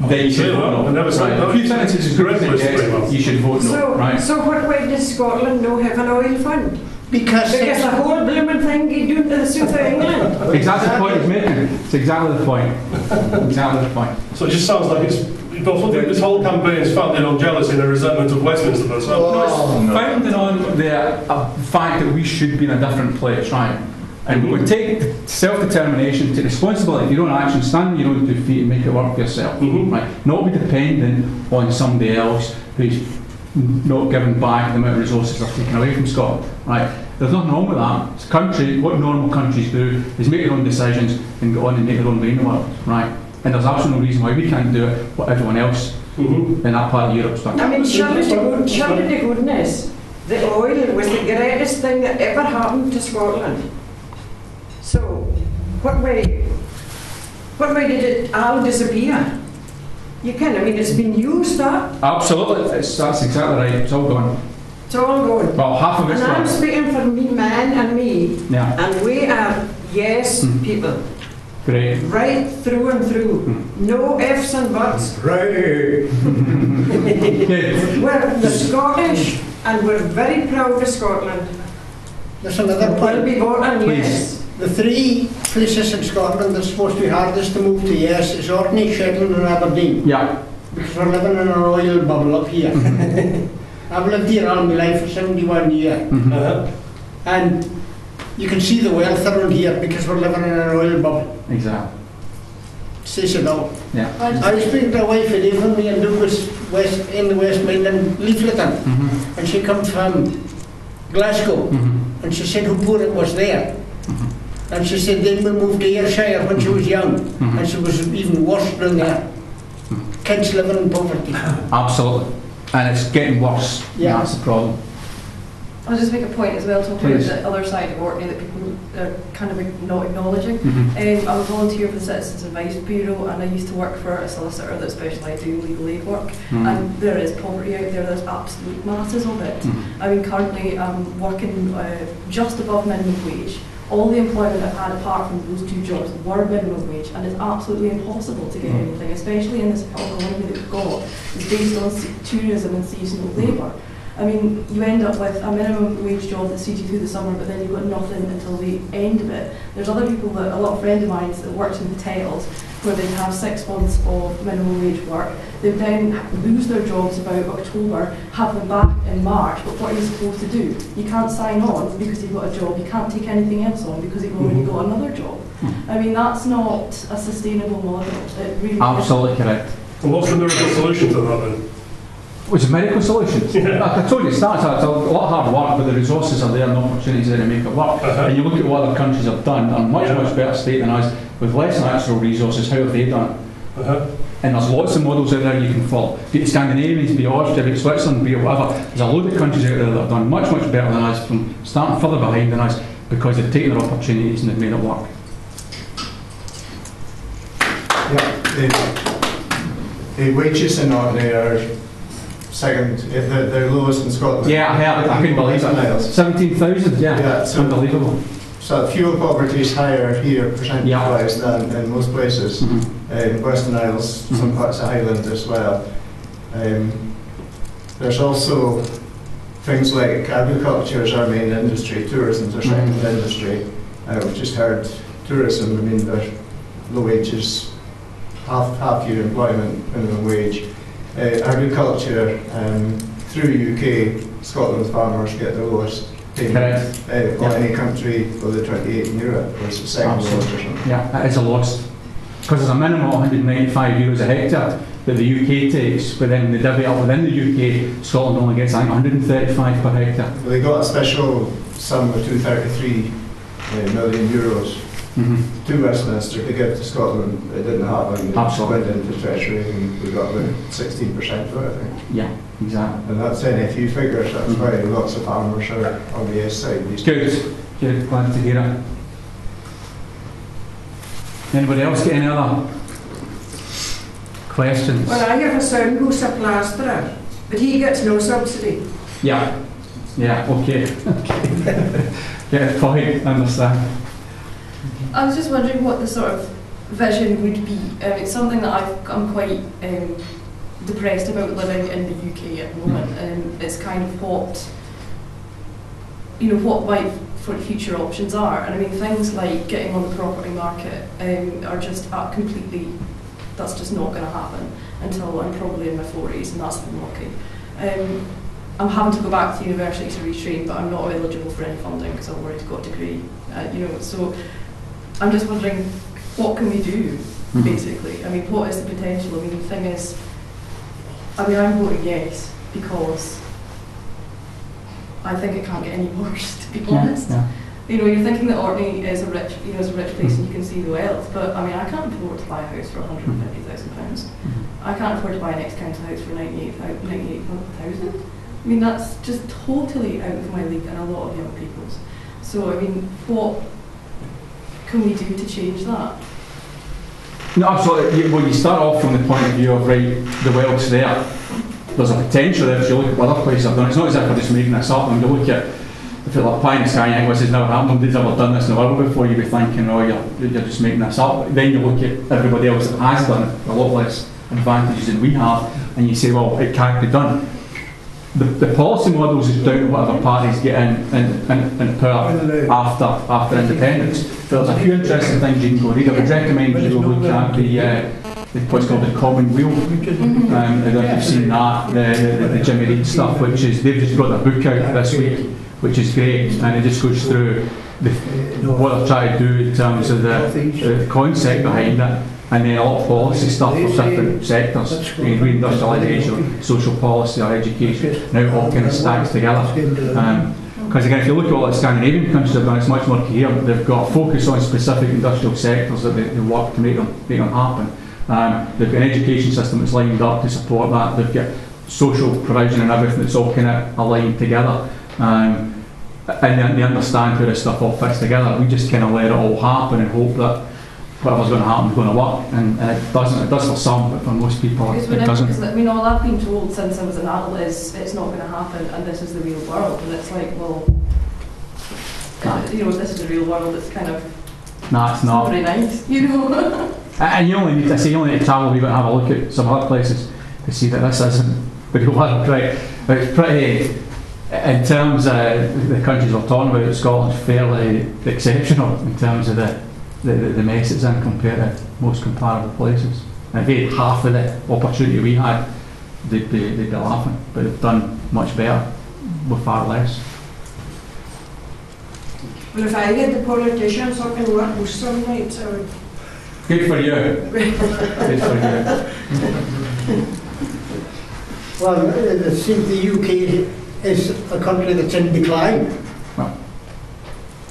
then you should vote no. Right. If you think it's as good as it gets, you should vote no. Right. So what way does Scotland not have an oil fund? Because the whole blooming thing you do to the south of England. Exactly the point he's making. It's exactly the point. Exactly the point. So it just sounds like it's. This whole campaign is founded on jealousy and a resentment of Westminster. That's founded on the fact that we should be in a different place, right? And we take self-determination, take responsibility for your own actions, stand on your own 2 feet and make it work for yourself, right? Not be dependent on somebody else who's not giving back the amount of resources they're taking away from Scotland, right? There's nothing wrong with that. It's a country, what normal countries do is make their own decisions and go on and make their own way in the world, right? And there's absolutely no reason why we can't do it, what everyone else in that part of Europe's done. I mean, surely to goodness, the oil was the greatest thing that ever happened to Scotland. So, what way did it all disappear? You can, I mean, it's been used up. Absolutely, that's exactly right, it's all gone. It's all gone. Well, half of it's gone. And gone. I'm speaking for me, man, and me. Yeah. And we are yes people. Great. Right through and through. No ifs and buts. Right. We're the Scottish, and we're very proud of Scotland. There's another point. We'll be voting yes. The 3 places in Scotland that's supposed to be hardest to move to yes is Orkney, Shetland and Aberdeen. Yeah. Because we're living in an oil bubble up here. I've lived here all my life for 71 years. And you can see the wealth around here because we're living in an oil bubble. Exactly. Says it all. Yeah. I was speaking to a wife at even me and Duke was in the West Midland leafleting. And she comes from Glasgow. And she said how poor it was there. And she said then we moved to Ayrshire when she was young. And she was even worse than that. Kids living in poverty. Absolutely. And it's getting worse. Yeah. That's the problem. I'll just make a point as well, talking about the other side of Orkney that people are kind of not acknowledging. I'm a volunteer for the Citizens Advice Bureau, and I used to work for a solicitor that specialised in legal aid work. And there is poverty out there, there's absolute masses of it. I mean, currently I'm working just above minimum wage. All the employment I've had apart from those 2 jobs were minimum wage, and it's absolutely impossible to get anything, especially in this economy that we've got. It's based on tourism and seasonal labour. I mean, you end up with a minimum wage job that sees you through the summer, but then you've got nothing until the end of it. There's other people that, a lot of friends of mine that worked in hotels, where they have 6 months of minimum wage work. They then lose their jobs about October, have them back in March, but what are you supposed to do? You can't sign on because you've got a job, you can't take anything else on because you've already got another job. I mean, that's not a sustainable model. It really absolutely correct. And what's the miracle solution to that then? Which is medical solutions. I told you, it's a lot of hard work, but the resources are there and the opportunities there to make it work. And you look at what other countries have done, are much better state than us, with less natural resources. How have they done? And there's lots of models out there you can follow. Be it Scandinavians, be it Austria, be it Switzerland, be it whatever. There's a load of countries out there that have done much better than us, from starting further behind than us, because they've taken their opportunities and they've made it work. The wages in Orkney are second, they're lowest in Scotland. Yeah, I heard it. I couldn't believe it. 17,000, yeah, so unbelievable. So fuel poverty is higher here percentage-wise than in most places. In Western Isles, some parts of Highland as well. There's also things like agriculture is our main industry, tourism is our second industry. We've just heard tourism, I mean, there's low wages, half year employment, minimum wage. Agriculture, through UK, Scotland farmers get the lowest payment of any country other than 28 in Europe, or it's the second lowest or something. Yeah, that is a loss. Because there's a minimum of 195 euros a hectare that the UK takes, but then they divvy up within the UK, Scotland only gets, I think, 135 per hectare. Well, they got a special sum of 233 million euros to Westminster to give to Scotland. It didn't happen. It Absolutely. went into Treasury and we got about 16% for it, I think. Yeah, exactly. And that's only a few figures. That's why lots of farmers are on the east side. Good. Good. Glad to hear it. Anybody else get any other questions? Well, I have a son who's a plasterer, but he gets no subsidy. Yeah. Yeah, okay. Yeah, fine, I understand. I was just wondering what the sort of vision would be. It's something that I'm quite depressed about living in the UK at the moment. It's kind of what my future options are. And I mean, things like getting on the property market are just completely, that's just not going to happen until I'm probably in my 40s, and that's if I'm lucky. I'm having to go back to university to retrain, but I'm not eligible for any funding because I've already got a degree. So I'm just wondering, what can we do, basically? I mean, what is the potential? I mean, the thing is, I'm voting yes because I think it can't get any worse, to be honest. Yeah. You're thinking that Orkney is a rich, is a rich place and you can see the wealth, but I can't afford to buy a house for £150,000. I can't afford to buy an ex-council house for 98,000. I mean, that's just totally out of my league and a lot of young people's. So, what can we do to change that? No, absolutely. Well, you start off from the point of view of, right, the wealth's there. There's a potential there if you look at what other places have done. It's not as if we're just making this up. When you look at, if you're like pie in the sky, this has never happened, nobody's ever done this in the world before, you'd be thinking, oh, you're just making this up. Then you look at everybody else that has done it, a lot less advantages than we have, and you say, well, it can't be done. The policy models is down to whatever parties get in power after independence. There's a few interesting things you can go read. I would recommend you go look at what's called the Commonweal. If you've seen that, the Jimmy Reid stuff, which is, they've just brought a book out this week, which is great, and it just goes through what they're trying to do in terms of the concept behind it. And then a lot of policy stuff for different sectors, re-industrialisation, social policy or education, and how it all kind of stacks together. Because again, if you look at all the Scandinavian countries have done, it's much more coherent. They've got a focus on specific industrial sectors that they work to make them happen. They've got an education system that's lined up to support that. They've got social provision and everything that's all kind of aligned together. And they understand how this stuff all fits together. We just kind of let it all happen and hope that whatever's going to happen is going to work, and it doesn't. It does for some, but for most people it doesn't. Because all I've been told since I was an adult is it's not going to happen, and this is the real world, and it's like, well, this is the real world. It's kind of it's not very nice, And you only need to travel a wee bit and have a look at some other places to see that this isn't the real world, right? But it's pretty. In terms of the countries we're talking about, Scotland's fairly exceptional in terms of the mess it's in compared to most comparable places. And if they had half of the opportunity we had, they'd be laughing. But they've done much better with far less. Well, if I get the politicians, I can work with some nights. Good for you. Good for you. Well, it seems the UK is a country that's in decline.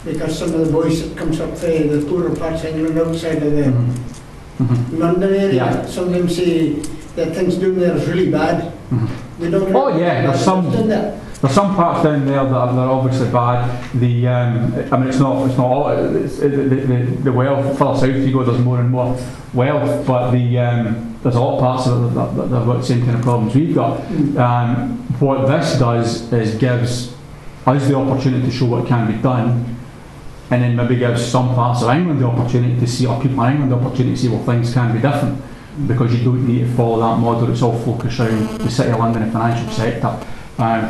Because some of the boys that comes up from the poorer parts of England outside of the London area, some of them say that things down there is really bad. They don't there's some parts down there that are obviously bad. It's not all. The wealth further south you go, there's more and more wealth, but there's a lot of parts of it that have got the same kind of problems we've got. What this does is gives us the opportunity to show what can be done. And then maybe gives some parts of England the opportunity to see, or people in England the opportunity to see, well, things can be different, because you don't need to follow that model. It's all focused around the City of London and financial sector.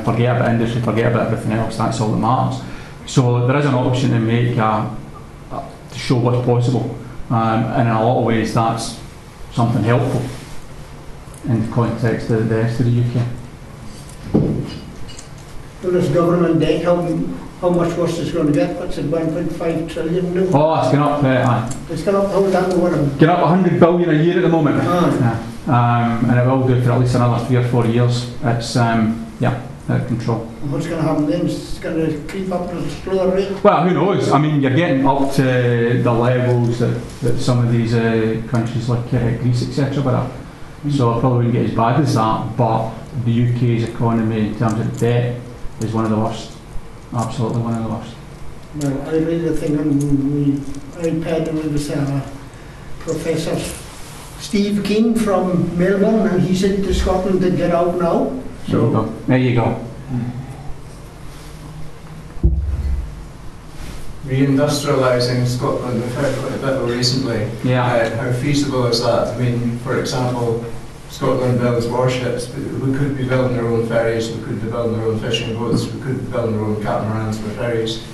Forget about industry, forget about everything else. That's all that matters. So there is an option to make to show what's possible, and in a lot of ways that's something helpful in the context of the rest of the UK. Well, this government debt, how much worse it's going to get? What's it, 1.5 trillion now? Oh, it's gone up. It's gone up, hold on to what I'm... Gone up 100 billion a year at the moment. And it will do for at least another 3 or 4 years. It's, out of control. And what's going to happen then? It's going to creep up at a slower rate? Well, who knows? I mean, you're getting up to the levels that some of these countries like Greece, etc. were at. So it probably wouldn't get as bad as that, but the UK's economy in terms of debt is one of the worst. Absolutely one of the worst. Well, I read a thing on the iPad, and it was Professor Steve King from Melbourne, and he said to Scotland to get out now. So there you go. Re-industrialising Scotland, we've heard quite a bit of recently. Yeah. How feasible is that? I mean, for example, Scotland builds warships, but we could be building our own ferries, we could be building our own fishing boats, we could be building our own catamarans for ferries.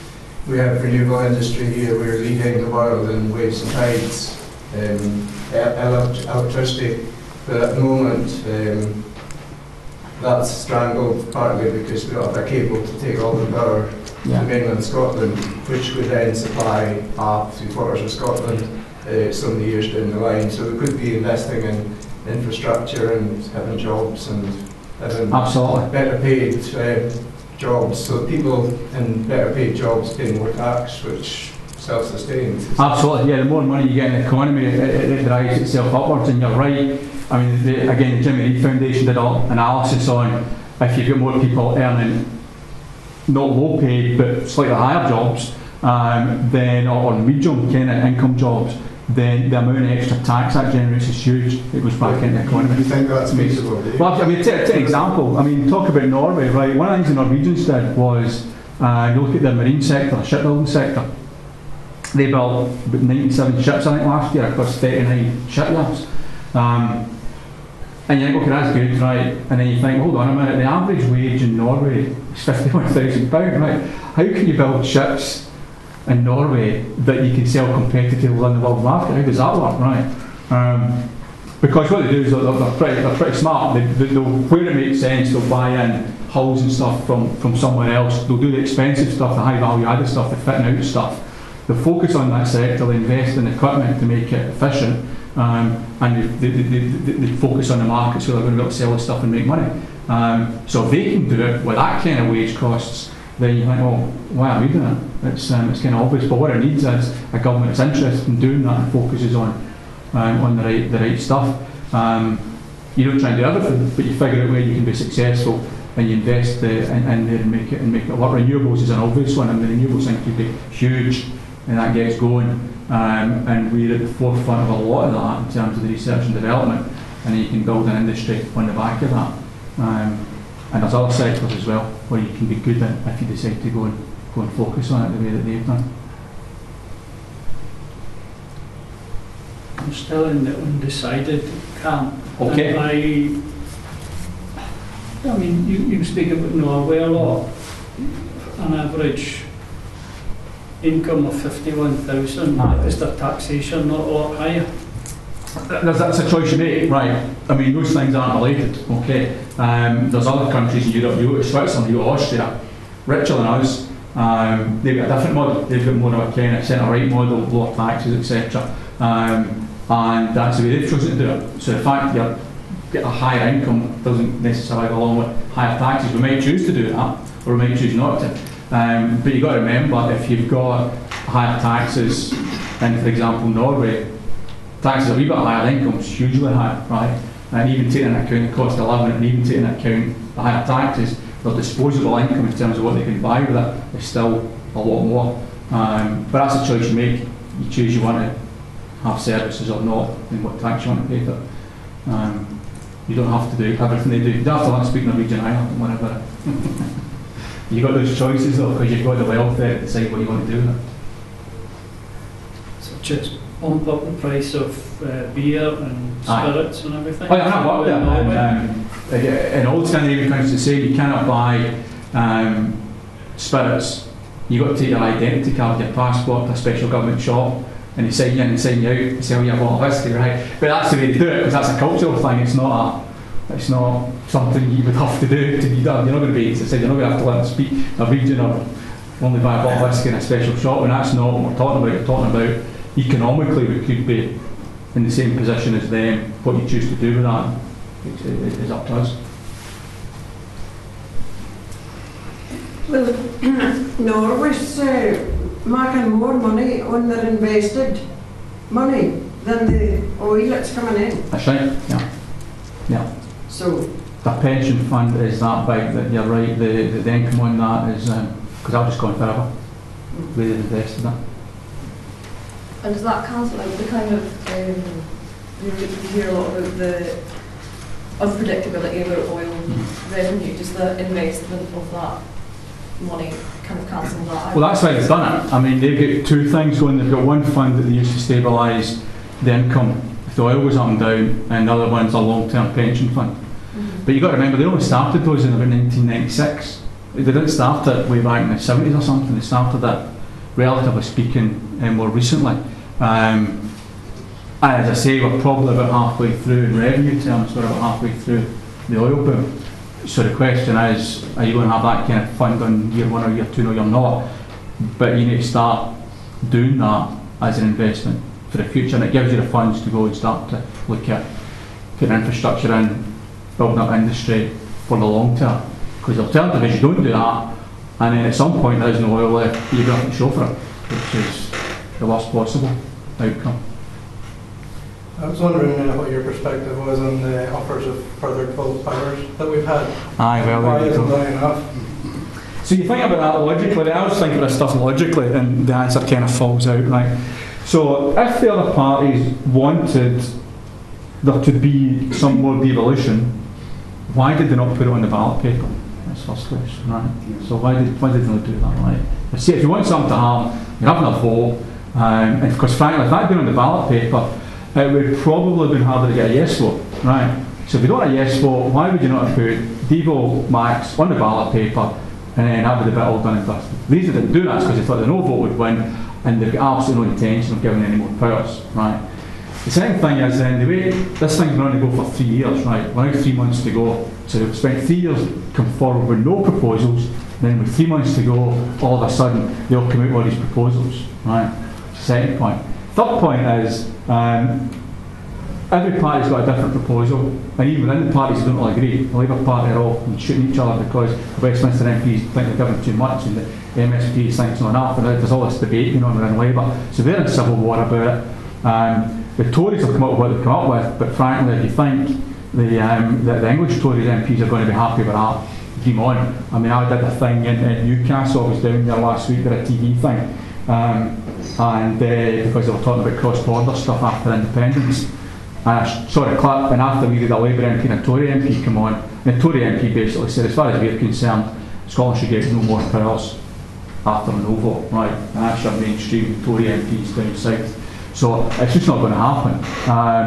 We have renewable industry here, we're leading the world in waves and tides, electricity, but at the moment that's strangled partly because we don't have a cable to take all the power to mainland Scotland, which would then supply half, 3/4 of Scotland so many years down the line. So we could be investing in infrastructure and having jobs and having absolutely better paid jobs, so people in better paid jobs pay more tax, which self-sustained. Absolutely, yeah. The more money you get in the economy, it drives itself upwards, and you're right. I mean, again, the Jimmy Reid Foundation did an analysis on if you've got more people earning not low paid but slightly higher jobs, then or medium kind of income jobs, then the amount of extra tax that generates is huge. It goes back into the economy. You think that's feasible? Well, I mean, take an example. I mean, talk about Norway, right? One of the things the Norwegians did was, you look at the marine sector, the shipbuilding sector. They built about 97 ships, I think, last year across 39 shipyards. And you think, okay, that's good, right? And then you think, hold on a minute, the average wage in Norway is £51,000, right? How can you build ships in Norway that you can sell competitively on the world market? How does that work, right? Because what they do is they're pretty smart. They'll, where it makes sense, they'll buy in hulls and stuff from somewhere else. They'll do the expensive stuff, the high value added stuff, the fitting out stuff. They focus on that sector, they invest in equipment to make it efficient, and they focus on the market, so they're going to be able to sell this stuff and make money. So if they can do it with that kind of wage costs, then you think, oh, why are we doing it? It's kind of obvious, but what it needs is a government that's interested in doing that and focuses on the right stuff. You don't try and do everything, but you figure out where you can be successful and you invest in there and make it work. Renewables is an obvious one. I mean, the renewables thing could be huge, and that gets going. And we're at the forefront of a lot of that in terms of the research and development, and then you can build an industry on the back of that. And there's other sectors as well where you can be good in if you decide to go and focus on it the way that they've done. I'm still in the undecided camp. Okay. I mean, you speak about Norway a lot. An average income of 51,000. Is their taxation not a lot higher? That's a choice you make, right? I mean, those things aren't related, okay? There's other countries in Europe, you go to Switzerland, you go to Austria, richer than us. They've got a different model. They've got more of a kind of centre-right model, lower taxes, etc. And that's the way they've chosen to do it. So the fact that you get a higher income doesn't necessarily go along with higher taxes. We might choose to do that, or we might choose not to. But you've got to remember, if you've got higher taxes in, for example, Norway, taxes a wee bit higher, income's hugely high, right? And even taking into account the cost of living, and even taking into account the higher taxes, their disposable income in terms of what they can buy with it is still a lot more. But that's a choice you make. You choose you want to have services or not, and what tax you want to pay for it. You don't have to do everything they do. You don't have to want to speak Norwegian either, whatever. You've got those choices though, because you've got the wealth there to decide what you want to do with it. So just bump up the price of beer and spirits and everything? Oh yeah, I've worked there. In all Scandinavian countries, they say you cannot buy spirits. You've got to take your identity card, your passport to a special government shop, and they sign you in and sign you out to sell you a bottle of whiskey, right? But that's the way they do it, because that's a cultural thing. It's not something you would have to do to be done. You're not going to be, as I said, you're not going to have to learn to speak Norwegian or only buy a bottle of whiskey in a special shop, and that's not what we're talking about. We're talking about economically we could be in the same position as them. What you choose to do with that is up to us. Well, Norway's making more money on their invested money than the oil that's coming in. That's right, yeah. Yeah. So, The pension fund is that big that you're right, the income on that is, because I've just gone forever, where they've invested it. And does that cancel out the kind of, you hear a lot about the unpredictability about oil revenue, does the investment of that money kind of cancel that out? Well, that's why they've done it. I mean, they've got two things going. They've got one fund that they use to stabilise the income if the oil goes up and down, and the other one's a long-term pension fund. But you've got to remember, they only started those in about 1996. They didn't start it way back in the 70s or something. They started it, relatively speaking, more recently. And as I say, we're probably about halfway through in revenue terms, we're about halfway through the oil boom. So the question is, are you going to have that kind of fund on year one or year two? No, you're not. But you need to start doing that as an investment for the future, and it gives you the funds to go and start to look at putting infrastructure in, building up industry for the long term. Because the alternative is you don't do that, and then at some point there is no oil left, you're going to have to show for it, which is the worst possible outcome. I was wondering what your perspective was on the offers of further coal powers that we've had. Aye, well, why isn't that enough? So you think about that logically, I always think about this stuff logically, and the answer kind of falls out, right? So if the other parties wanted there to be some more devolution, why did they not put it on the ballot paper? That's the first question, right? So why did they not do that, right? See, if you want something to happen, you're having a vote, and because frankly, if that had been on the ballot paper, it would probably have been harder to get a yes vote, right? So if you don't have a yes vote, why would you not have put Devo Max on the ballot paper, and then that would have been all done and dusted? The reason they didn't do that is because they thought the no vote would win, and they've got absolutely no intention of giving any more powers, right? The second thing is then the way this thing's going to go for 3 years, right? We're now 3 months to go. So we've spent 3 years come forward with no proposals, then with 3 months to go, all of a sudden they'll come out with all these proposals, right? Second point. Third point is every party's got a different proposal, and even within the parties who don't all agree. The Labour Party are all shooting each other because the Westminster MPs think they're giving too much and the MSPs think it's not enough, and there's all this debate going on within Labour. So they're in civil war about it. The Tories have come up with what they've come up with, but frankly, if you think the English Tories MPs are going to be happy with that, dream on. I mean, I did a thing in Newcastle, I was down there last week, did a TV thing, and because they were talking about cross-border stuff after independence, and I saw the clip, and after we did a Labour MP and a Tory MP come on, and the Tory MP basically said, as far as we're concerned, Scotland should get no more powers after a no vote, right? And that's your mainstream Tory MPs down south. So it's just not going to happen,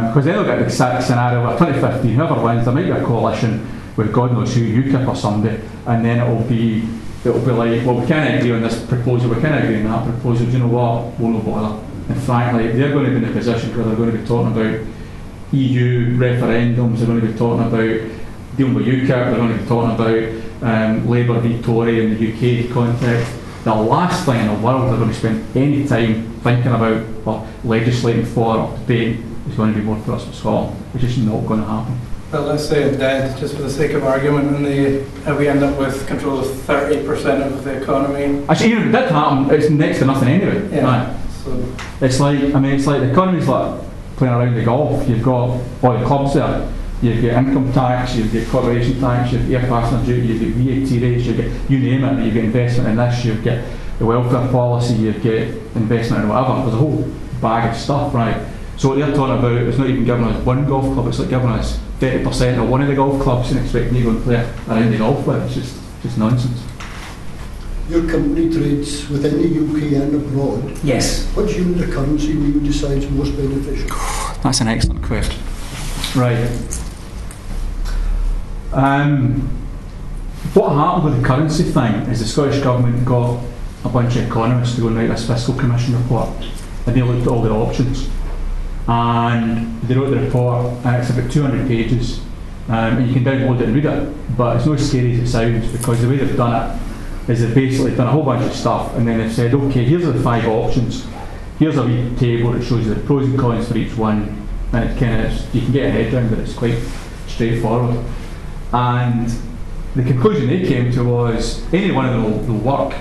because then they'll get the scenario where 2015, whoever wins, there might be a coalition with God knows who, UKIP or somebody, and then it'll be like, well, we can't agree on this proposal, we can't agree on that proposal, do you know what, we'll no bother. And frankly, they're going to be in a position where they're going to be talking about EU referendums, they're going to be talking about dealing with UKIP, they're going to be talking about Labour v Tory in the UK context. The last thing in the world they're going to spend any time thinking about or legislating for or debating is going to be more for us in Scotland, which is not going to happen. Well, let's say it's dead, just for the sake of argument, and we end up with control of 30% of the economy. Actually, even if it did happen, it's next to nothing anyway. Yeah. Right? So it's like, I mean, it's like the economy's like playing around the golf. You've got all the clubs there. You've got income tax, you've got corporation tax, you've got air passenger duty, you've got VAT rates, you've got, you name it, you've got investment in this, you've got the welfare policy, you've got investment in whatever. There's a whole bag of stuff, right? So what they're talking about is not even giving us one golf club, it's like giving us 30% of one of the golf clubs and expecting you to go and play around the golf with. It's just nonsense. Your company trades within the UK and abroad. Yes. What unit of currency will you decide is most beneficial? That's an excellent question. Right. What happened with the currency thing is the Scottish Government got a bunch of economists to go and write this fiscal commission report, and they looked at all their options, and they wrote the report, and it's about 200 pages, and you can download it and read it, but it's not as scary as it sounds, because the way they've done it is they've basically done a whole bunch of stuff, and then they've said, okay, here's the 5 options, here's a wee table that shows you the pros and cons for each one, and it kind of, you can get a head around it, it's quite straightforward. And the conclusion they came to was any one of them will work.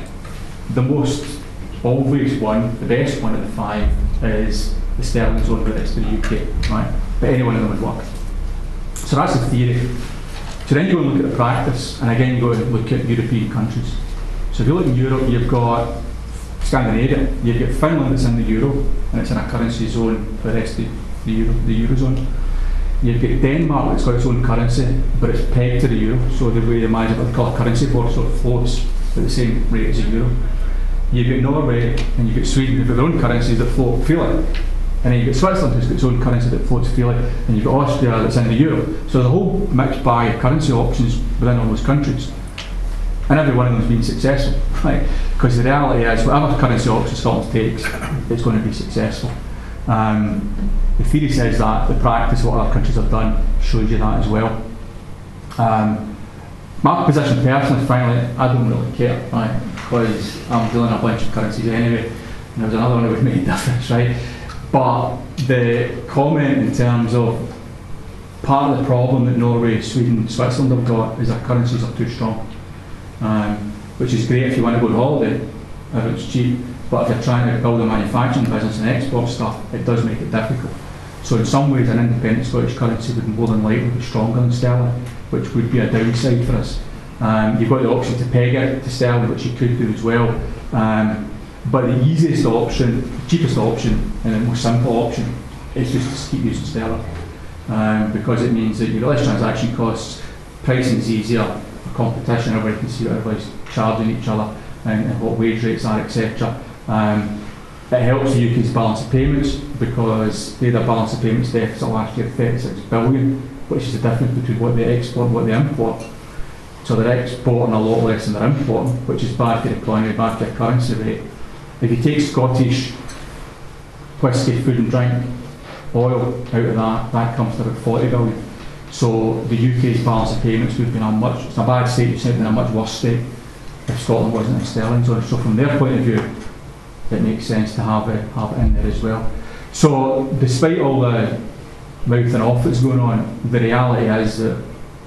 The most obvious one, the best one of the 5, is the sterling zone with the rest of the UK, right? But any one of them would work. So that's the theory. So then you go and look at the practice, and again you go and look at European countries. So if you look in Europe, you've got Scandinavia, you've got Finland that's in the euro, and it's in a currency zone for the rest of the eurozone. You've got Denmark that's got its own currency, but it's pegged to the euro, so the way they manage what they call a currency board sort of floats at the same rate as the euro. You've got Norway and you've got Sweden who've got their own currencies that float freely. And then you've got Switzerland who's got its own currency that floats freely, and you've got Austria that's in the euro. So the whole mixed bag of currency options within all those countries. And every one of them has been successful, right? Because the reality is, whatever currency option Scotland takes, it's going to be successful. The theory says that, the practice, what other countries have done, shows you that as well. My position personally, frankly, I don't really care, right? Because I'm dealing a bunch of currencies anyway, and there was another one that would make a difference, right? But the comment in terms of part of the problem that Norway, Sweden, Switzerland have got is their currencies are too strong. Which is great if you want to go on holiday, if it's cheap, but if you're trying to build a manufacturing business and export stuff, it does make it difficult. So in some ways an independent Scottish currency would more than likely be stronger than sterling, which would be a downside for us. You've got the option to peg it to sterling, which you could do as well. But the easiest option, the cheapest option, and the most simple option is just to keep using sterling. Because it means that you've got less transaction costs, pricing is easier, competition, everybody can see what everybody's charging each other and what wage rates are, etc. It helps the UK's balance of payments because they had a balance of payments deficit last year of 36 billion, which is the difference between what they export and what they import. So they're exporting a lot less than they're importing, which is bad for the economy, bad for the currency rate. If you take Scottish whisky, food and drink, oil out of that comes to about 40 billion. So the UK's balance of payments would be in a much, it's a bad state, it's in a much worse state if Scotland wasn't in sterling zone. So from their point of view, it makes sense to have it in there as well. So despite all the mouthing off that's going on, the reality is that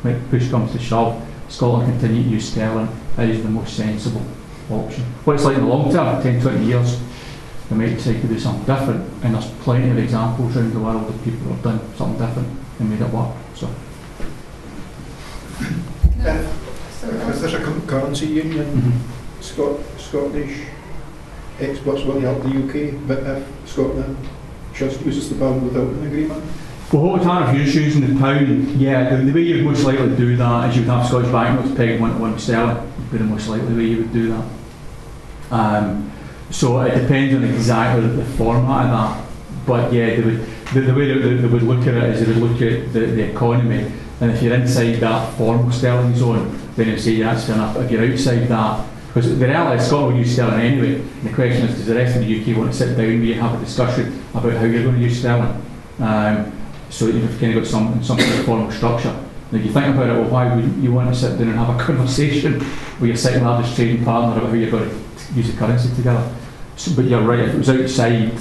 when push comes to shove, Scotland continue to use sterling is the most sensible option. What it's like in the long term, 10, 20 years, they might decide to do something different, and there's plenty of examples around the world of people who have done something different and made it work. So. If there's a currency union, Scottish exports will help the UK, but if Scotland just uses the pound without an agreement? Well, what would happen if you're using the pound? Yeah, the way you'd most likely do that is you would have Scottish banknotes pegged 1 to 1 sterling, would be the most likely way you would do that. So it depends on exactly the format of that. But yeah, the way they would look at it is they would look at the economy, and if you're inside that formal sterling zone, then they'd say that's fair enough. If you're outside that, because the reality is Scotland will use sterling anyway, and the question is, does the rest of the UK want to sit down with you and have a discussion about how you're going to use sterling? So you've kind of got some sort of formal structure. And if you think about it, well, why would you want to sit down and have a conversation with your second largest trading partner about how you're going to use the currency together? So, but you're right, if it was outside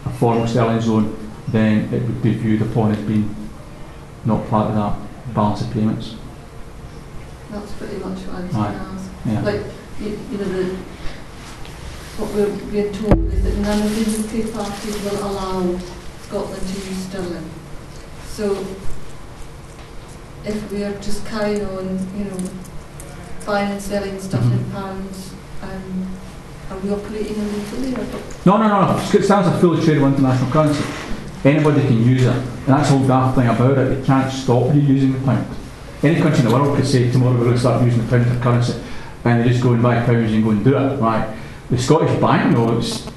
a formal sterling zone, then it would be viewed upon as being not part of that balance of payments. That's pretty much what I was going to ask. Yeah. Like, you know, what we're being told is that none of the UK parties will allow Scotland to use sterling. So, if we are just carrying on, you know, buying and selling stuff in pounds, are we operating illegally? No. It stands a fully tradable international currency. Anybody can use it, and that's the whole daft thing about it. They can't stop you using the pound. Any country in the world could say tomorrow we're going to start using the pound as a currency, and they just go and buy pounds and go and do it, right? The Scottish banknotes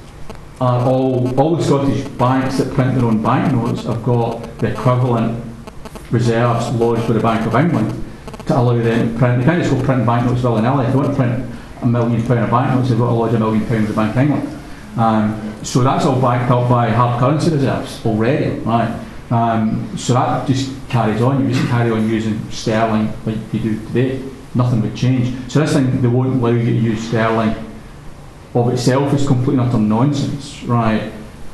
are all the Scottish banks that print their own banknotes have got the equivalent reserves lodged with the Bank of England to allow them to print. They can't just go print banknotes willy-nilly. If they want to print £1 million of banknotes, they've got to lodge £1 million with the Bank of England. So that's all backed up by hard currency reserves already, right? So that just carries on. You just carry on using sterling like you do today. Nothing would change. So this thing, they won't allow you to use sterling of itself is completely utter nonsense, right?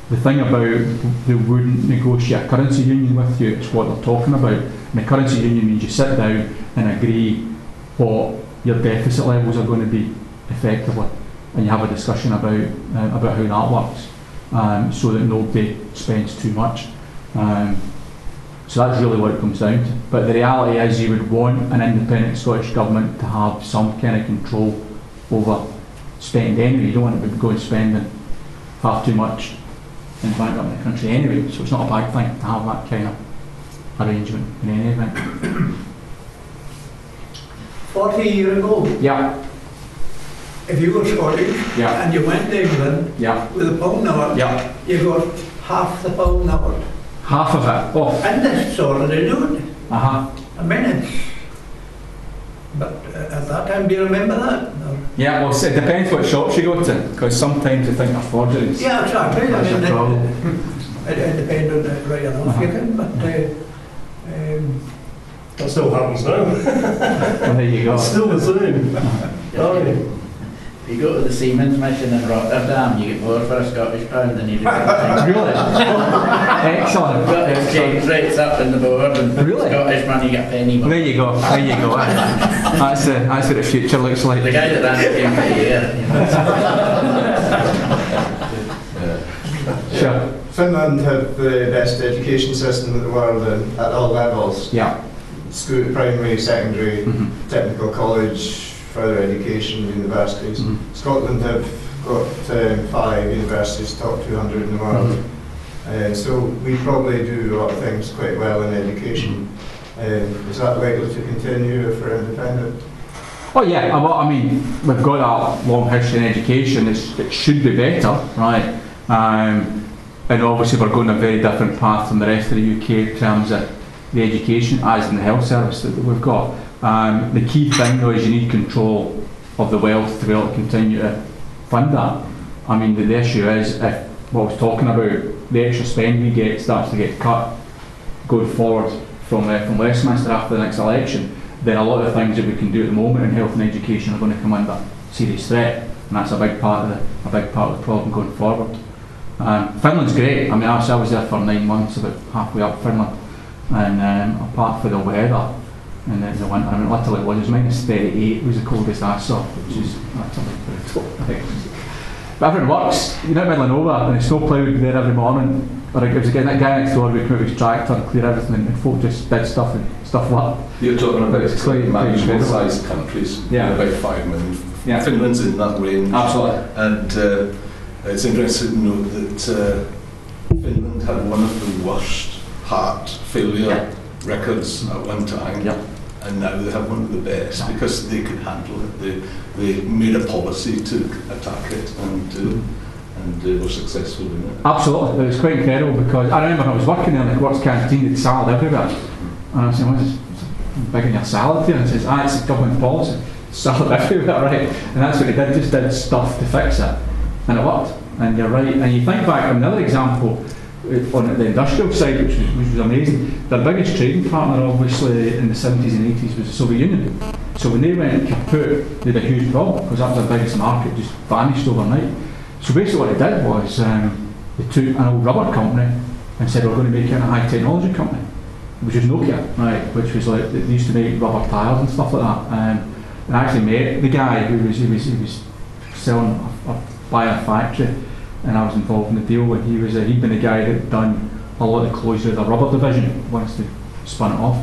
The thing about they wouldn't negotiate a currency union with you is what they're talking about. And the currency union means you sit down and agree what your deficit levels are going to be effectively, and you have a discussion about how that works, so that nobody spends too much. So that's really what it comes down to. But the reality is, you would want an independent Scottish government to have some kind of control over spending anyway. You don't want to be going spending far too much in bankrupt in the country anyway, so it's not a bad thing to have that kind of arrangement in any event. 40 years ago, Yeah, if you were Scottish yeah, and you went to England yeah, with a pound note, yeah. you got half the pound note. Half of it. Oh, And this sort of they do it. uh-huh. I mean, it's... But at that time, do you remember that? No. Yeah, well, it depends what shops you go to, because sometimes you think they're forgeries. Yeah, exactly. That's a problem. It depends on it, right enough, you can, but... That still happens now. Well, there you go. It's still the same. Aye. If you go to the Siemens mission in Rotterdam, you get more for a Scottish pound than you do for a Really? Excellent. Got exchange rates up in the board, and Really? Scottish money get penny more. There you go. There you go. That's what the future looks like. The guy that ran it came for a year. Sure. Finland have the best education system in the world at all levels. Yeah. School, primary, secondary, Mhm. technical college, further education, universities. Mhm. Scotland have got 5 universities, top 200 in the world. So we probably do a lot of things quite well in education. Is that likely to continue if we're independent? Oh yeah, well, I mean, we've got that long history in education. It should be better, right? And obviously we're going a very different path from the rest of the UK in terms of the education, as in the health service that we've got. The key thing though is you need control of the wealth to be able to continue to fund that. I mean, the issue is, if what I was talking about, the extra spend we get starts to get cut going forward from Westminster after the next election, then a lot of the things that we can do at the moment in health and education are going to come under serious threat, and that's a big part of the problem going forward. Finland's great. I mean, I was there for 9 months, about halfway up Finland, and apart from the weather and the winter, I mean, literally it was -38 was the coldest I saw, which is actually brutal. But everything works. You're not middling over, and it's snowploughed there every morning. Or it was again that guy next door would come out with his tractor and clear everything, and folk just did stuff like that. You're talking about It's quite manageable-sized countries, Yeah. about 5 million. Yeah. Finland's in that range. Absolutely. And it's interesting to note that Finland had one of the worst heart failure records at one time, and now they have one of the best because they could handle it. They made a policy to attack it, and they were successful in it. Absolutely, it was quite incredible because I remember when I was working there in the works canteen, they'd salad everywhere. And I was saying, what's big in your salad here? And he says, it's a government policy, salad everywhere, right? And that's what they did, just did stuff to fix it. And it worked. And you're right. And you think back on another example on the industrial side, which was amazing. Their biggest trading partner, obviously, in the 70s and 80s was the Soviet Union. So when they went kaput, they had a huge problem because that was their biggest market, just vanished overnight. So basically what they did was they took an old rubber company and said, we're going to make it a high technology company, which was Nokia, right? Which was like, they used to make rubber tyres and stuff like that. And I actually met the guy who was selling buying a factory, and I was involved in the deal when he'd been the guy that had done a lot of the closure of the rubber division once they spun it off.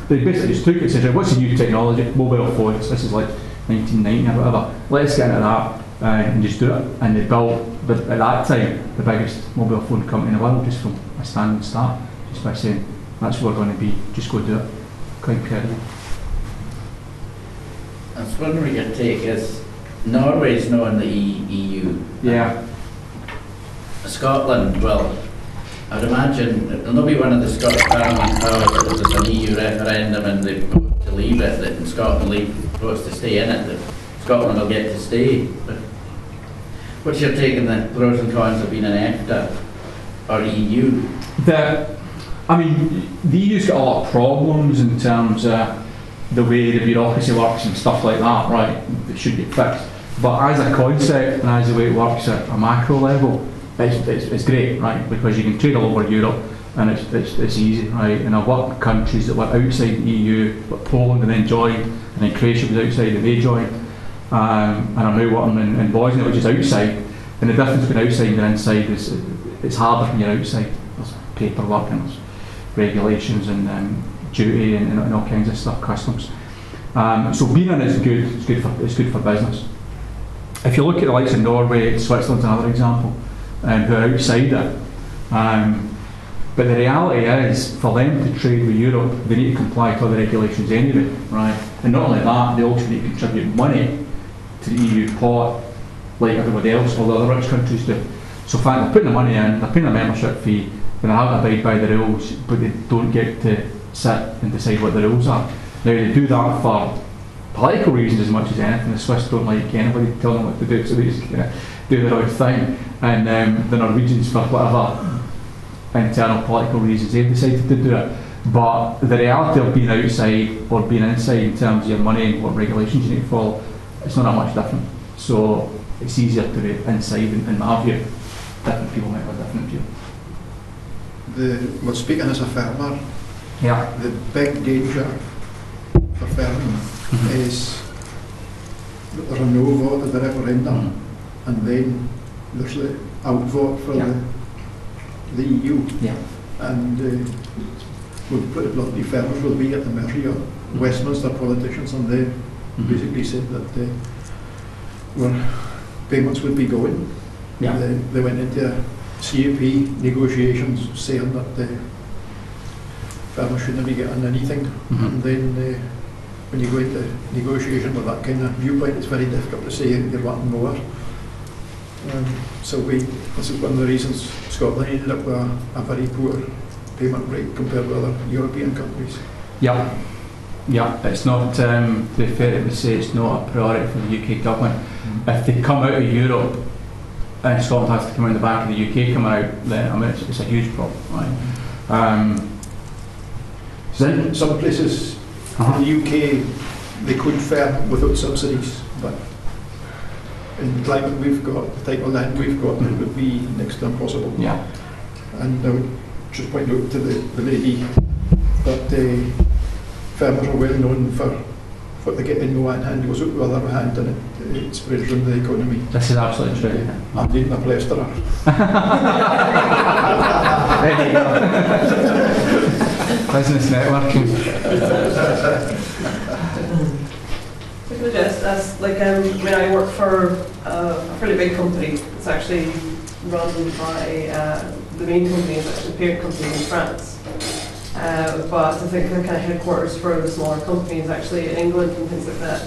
They basically just took it and said, what's the new technology? Mobile phones, this is like 1990 or whatever, let's get into that and just do it. And they built, but at that time, the biggest mobile phone company in the world, just from a standing start, just by saying, that's what we're going to be, just go do it. Quite incredible. I was wondering what your take is. Norway's not in the EU. Yeah. Scotland, well, I'd imagine it'll not be one of the Scottish Parliament powers that there's an EU referendum and they vote to leave it, that Scotland votes to stay in it, that Scotland will get to stay. But what's your take on the pros and cons of being an EFTA or EU? I mean, the EU's got a lot of problems in terms of the way the bureaucracy works and stuff like that, right? It should get fixed. But as a concept and as the way it works at a macro level, it's great, right? Because you can trade all over Europe, and it's easy, right? And I've worked in countries that were outside the EU, like Poland, and then joined, and then Croatia was outside and they joined. And I'm now working in Bosnia, which is outside, and the difference between outside and inside is it's harder when you're outside. There's paperwork and there's regulations and duty and all kinds of stuff, customs. So being in is good. It's good for business. If you look at the likes of Norway, Switzerland's another example, who are outside it. But the reality is, for them to trade with Europe, they need to comply to other regulations anyway, right? And not only that, they also need to contribute money to the EU pot, like everybody else, all the other rich countries do. So in fact, they're putting the money in, they're paying a membership fee, and they have to abide by the rules, but they don't get to sit and decide what the rules are. Now they do that for political reasons as much as anything. The Swiss don't like anybody telling them what to do, so they just kind of do their own thing. And the Norwegians, for whatever internal political reasons, they've decided to do it. But the reality of being outside or being inside in terms of your money and what regulations you need to follow, it's not that much different. So it's easier to be inside in my view. Different people might have a different view. Well, speaking as a farmer, yeah, the big danger for farming is that there's a no vote at the referendum, and then there's the outvote for the EU. Yeah. And we'll put it bluntly, farmers will be at the mercy of Westminster politicians, and they basically said that payments would be going. Yeah. They went into CAP negotiations saying that the farmers shouldn't be getting anything, and then when you go into negotiation with that kind of viewpoint, it's very difficult to say you're wanting more. So this is one of the reasons Scotland ended up with a very poor payment rate compared with other European countries. Yeah, yeah. It's not, to be fair, to say it's not a priority for the UK government. If they come out of Europe and Scotland has to come in the back of the UK come out, then I mean it's a huge problem, right? Some places in the UK they could fare without subsidies, but in the climate we've got, the type of land we've got, it would be next to impossible. Yeah. And I would just point out to the lady that farmers are well known for what they get in one hand goes out the other hand, and it spreads around the economy. This is absolutely true. I'm dating a plasterer. There you go. Business networking. I work for a fairly big company. It's actually run by the main company is actually the parent company in France. But I think the kind of headquarters for the smaller company is actually in England and things like that.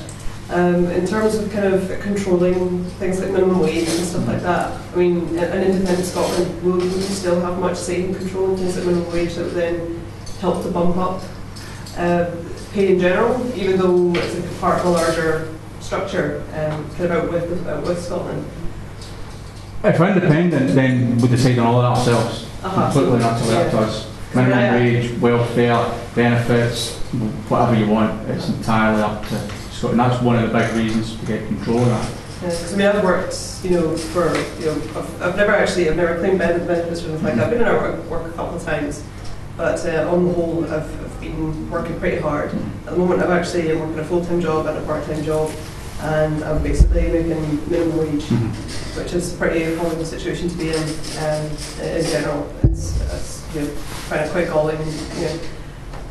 In terms of kind of controlling things like minimum wage and stuff like that, I mean, an independent Scotland will still have much say in controlling things like minimum wage that would then help to bump up pay in general, even though it's a part of a larger structure kind of out with Scotland. If we're independent, then we decide on all of that ourselves. Completely not to up to us. Minimum wage, welfare, benefits, whatever you want, it's entirely up to Scotland. That's one of the big reasons to get control of that. Because I've worked, I've never claimed benefits or anything like that. I've been in our work a couple of times, but on the whole, I've been working pretty hard. At the moment, I'm working a full-time job and a part-time job, and I'm basically making minimum wage, which is a pretty horrible situation to be in general. It's find it quite galling.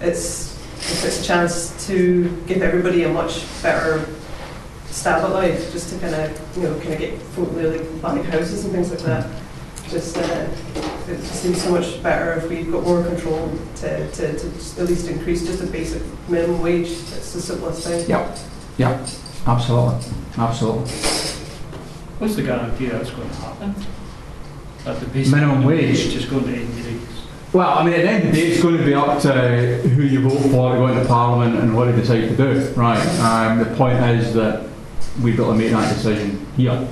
It's a chance to give everybody a much better stab at life, just to kind of get folk really buying houses and things like that. It just seems so much better if we've got more control to at least increase just a basic minimum wage. It's the simplest thing. Yeah, absolutely. What's the guarantee that's going to happen? That the basic minimum wage is going to increase? Well, I mean, at the end of the day, it's going to be up to who you vote for to go into Parliament and what they decide to do, right? The point is that we've got to make that decision here.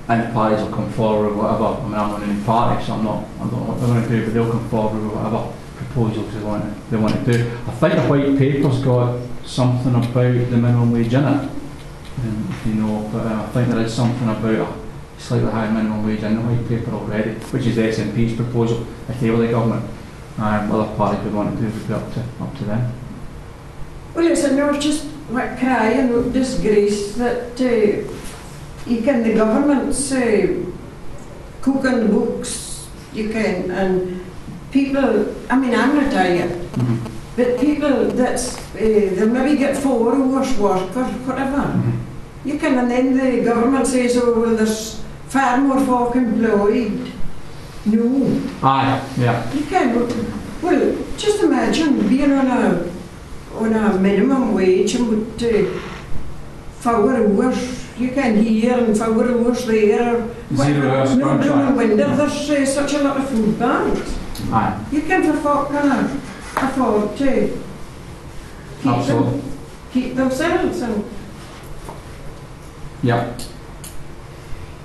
And the parties will come forward with whatever. I mean, I'm not in any party, so I don't know what they're going to do, but they'll come forward with whatever proposals they want to do. I think the white paper's got something about the minimum wage in it, if you know, but I think there is something about a slightly higher minimum wage in the white paper already, which is the SNP's proposal. If they were the government, other parties would want to do would be up to them. Well, it's not just what cry and disgrace that you can the government's cook on the books, you can, and people, I mean, I'm not tired, but people that's, they'll maybe get 4 hours work or whatever. You can, and then the government says, oh, well, there's far more folk employed. No. Aye, yeah. You can, well, just imagine being on a minimum wage and with 4 hours. You can hear and 4 hours there. 0 hours no contract. wonder there's such a lot of food banks. Aye. You can for folk can afford to keep themselves and yeah.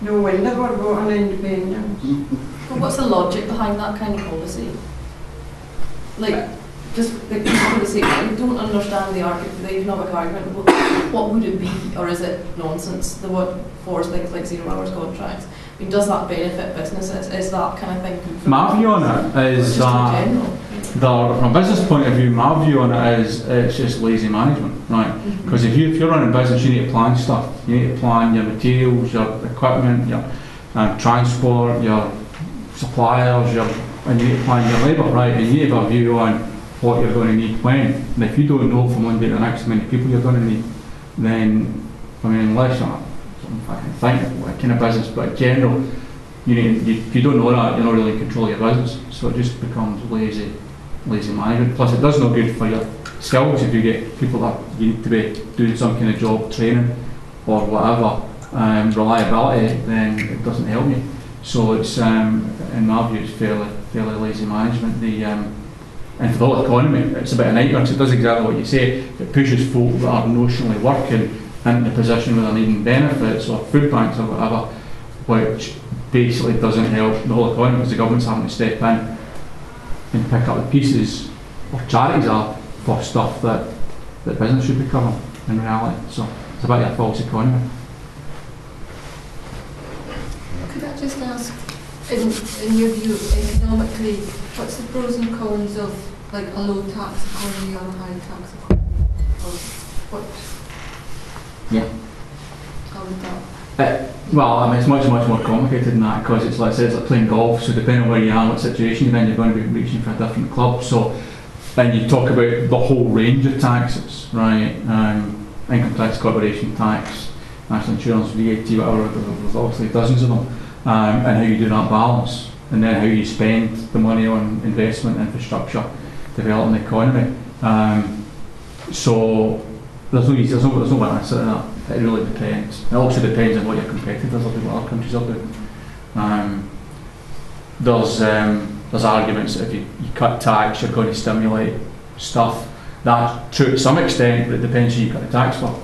no wonder we're going independence. But what's the logic behind that kind of policy? Like, just like, for the sake, I don't understand the economic argument. What would it be, or is it nonsense? The what force things like 0 hours contracts. I mean, does that benefit businesses? Is that kind of thing? My view on it is that, from a business point of view, my view on it is it's just lazy management, right? Because if you're running a business, you need to plan stuff. You need to plan your materials, your equipment, your transport, your suppliers, and you need to plan your labour, right? And you need to have a view on what you're going to need when. And if you don't know from one day to the next how many people you're going to need, then, I mean, unless you're I can think what kind of business, but in general, if you don't know that, you're not really in control of your business. So it just becomes lazy management. Plus, it does no good for your skills if you get people that you need to be doing some kind of job training or whatever, reliability, then it doesn't help you. So it's, in my view, it's fairly lazy management. And for the whole economy, it's a bit of a nightmare because it does exactly what you say. It pushes folk that are notionally working into the position where they're needing benefits or food banks or whatever, which basically doesn't help the whole economy because the government's having to step in and pick up the pieces, or charities are, for stuff that business should be covering in reality. So it's a bit of a false economy. Could I just ask, in your view, economically, what's the pros and cons of like a low tax economy or a high tax economy? Or what? Yeah. How would that? Well, I mean, it's much more complicated than that because it's like playing golf. So depending on where you are, what situation you're in, you're going to be reaching for a different club. So then you talk about the whole range of taxes, right? Income tax, corporation tax, national insurance, VAT, whatever. There's obviously dozens of them, and how you do that balance, and then how you spend the money on investment, infrastructure, developing the economy. So there's no answer to that. It really depends. It also depends on what your competitors are doing, what other countries are doing. There's arguments that if you cut tax, you're going to stimulate stuff. That's true to some extent, but it depends who you cut the tax for.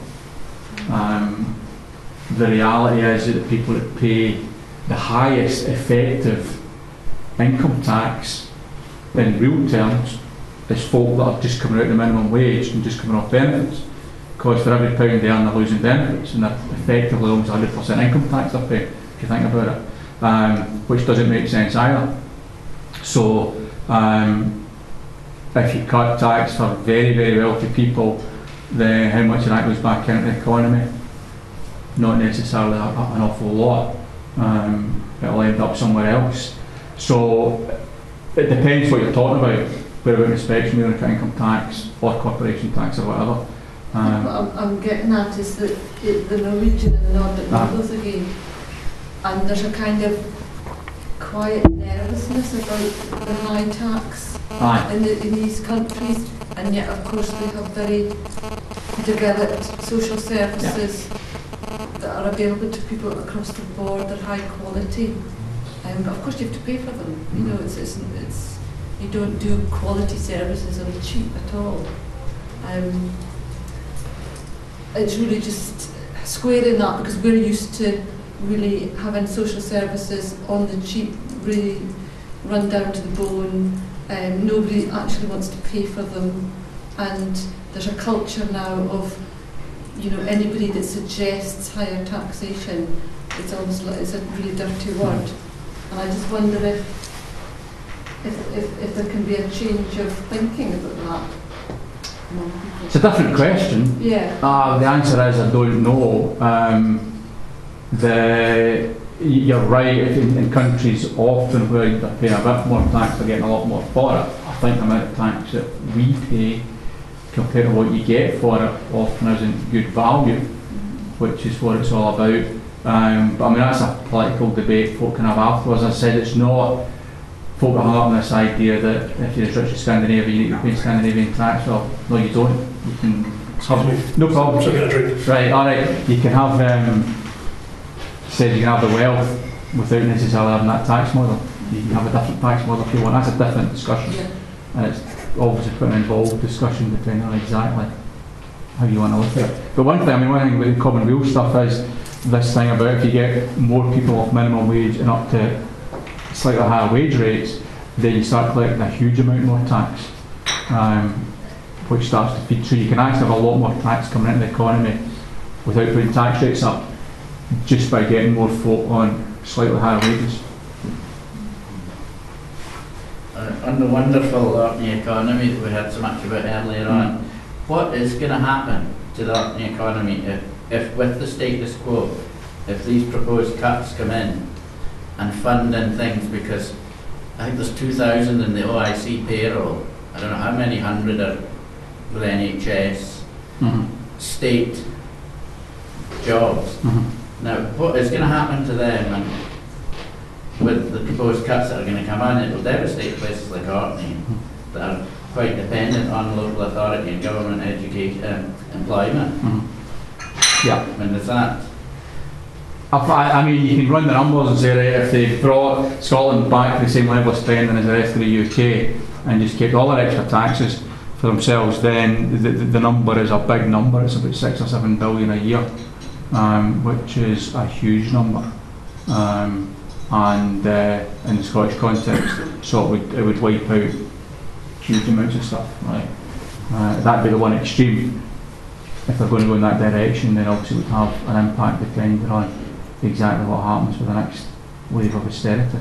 The reality is that the people that pay the highest effective income tax in real terms is folk that are just coming out the minimum wage and just coming off benefits. Because for every pound they earn, they're losing benefits, and they're effectively almost 100% income tax they're paying, if you think about it, which doesn't make sense either. So, if you cut tax for very, very wealthy people, then how much of that goes back into the economy? Not necessarily an awful lot. It'll end up somewhere else. So, it depends what you're talking about, whether it's spectrum, you're looking at income tax or corporation tax or whatever. What I'm getting at is that the Norwegian and the Nordic models again, and there's a kind of quiet nervousness about the high tax in these countries, and yet of course we have very developed social services that are available to people across the board. They're high quality, but of course you have to pay for them. You know, it's you don't do quality services on the cheap at all. It's really just squaring that, because we're used to really having social services on the cheap, really run down to the bone. Nobody actually wants to pay for them, and there's a culture now of you know, anybody that suggests higher taxation, it's almost like it's a really dirty word. And I just wonder if there can be a change of thinking about that. It's a different question. Yeah. The answer is I don't know. You're right, in countries often where they're paying a bit more tax, they're getting a lot more for it. I think the amount of tax that we pay compared to what you get for it often isn't good value, which is what it's all about. But I mean, that's a political debate folk can have afterwards. As I said, it's not folk are hung up on this idea that if you're as rich as Scandinavia, you need to pay Scandinavian tax. Well, no, you don't. You can have, no problem. Right, all right. You can have said you can have the wealth without necessarily having that tax model. You can have a different tax model if you want. That's a different discussion, and it's obviously quite an involved discussion depending on exactly how you want to look at it. But one thing with the Commonwealth stuff is this thing about if you get more people off minimum wage and up to slightly higher wage rates, then you start collecting a huge amount more tax, which starts to feed through. You can actually have a lot more tax coming into the economy without putting tax rates up, just by getting more folk on slightly higher wages. On the wonderful Orkney economy that we heard so much about earlier on, what is going to happen to the Orkney economy if with the status quo, if these proposed cuts come in and funding things, because I think there's 2,000 in the OIC payroll, I don't know how many hundred are with NHS, state jobs. Now, what is going to happen to them and with the proposed cuts that are going to come on? It will devastate places like Orkney that are quite dependent on local authority and government education employment. Yeah. I mean, there's that. I mean, you can run the numbers and say, right, if they brought Scotland back to the same level of spending as the rest of the UK and just kept all their extra taxes for themselves, then the number is a big number. It's about 6 or 7 billion a year, which is a huge number. And in the Scottish context, so it would wipe out huge amounts of stuff, right? That'd be the one extreme. If they're going to go in that direction, then obviously it would have an impact depending on exactly what happens with the next wave of austerity.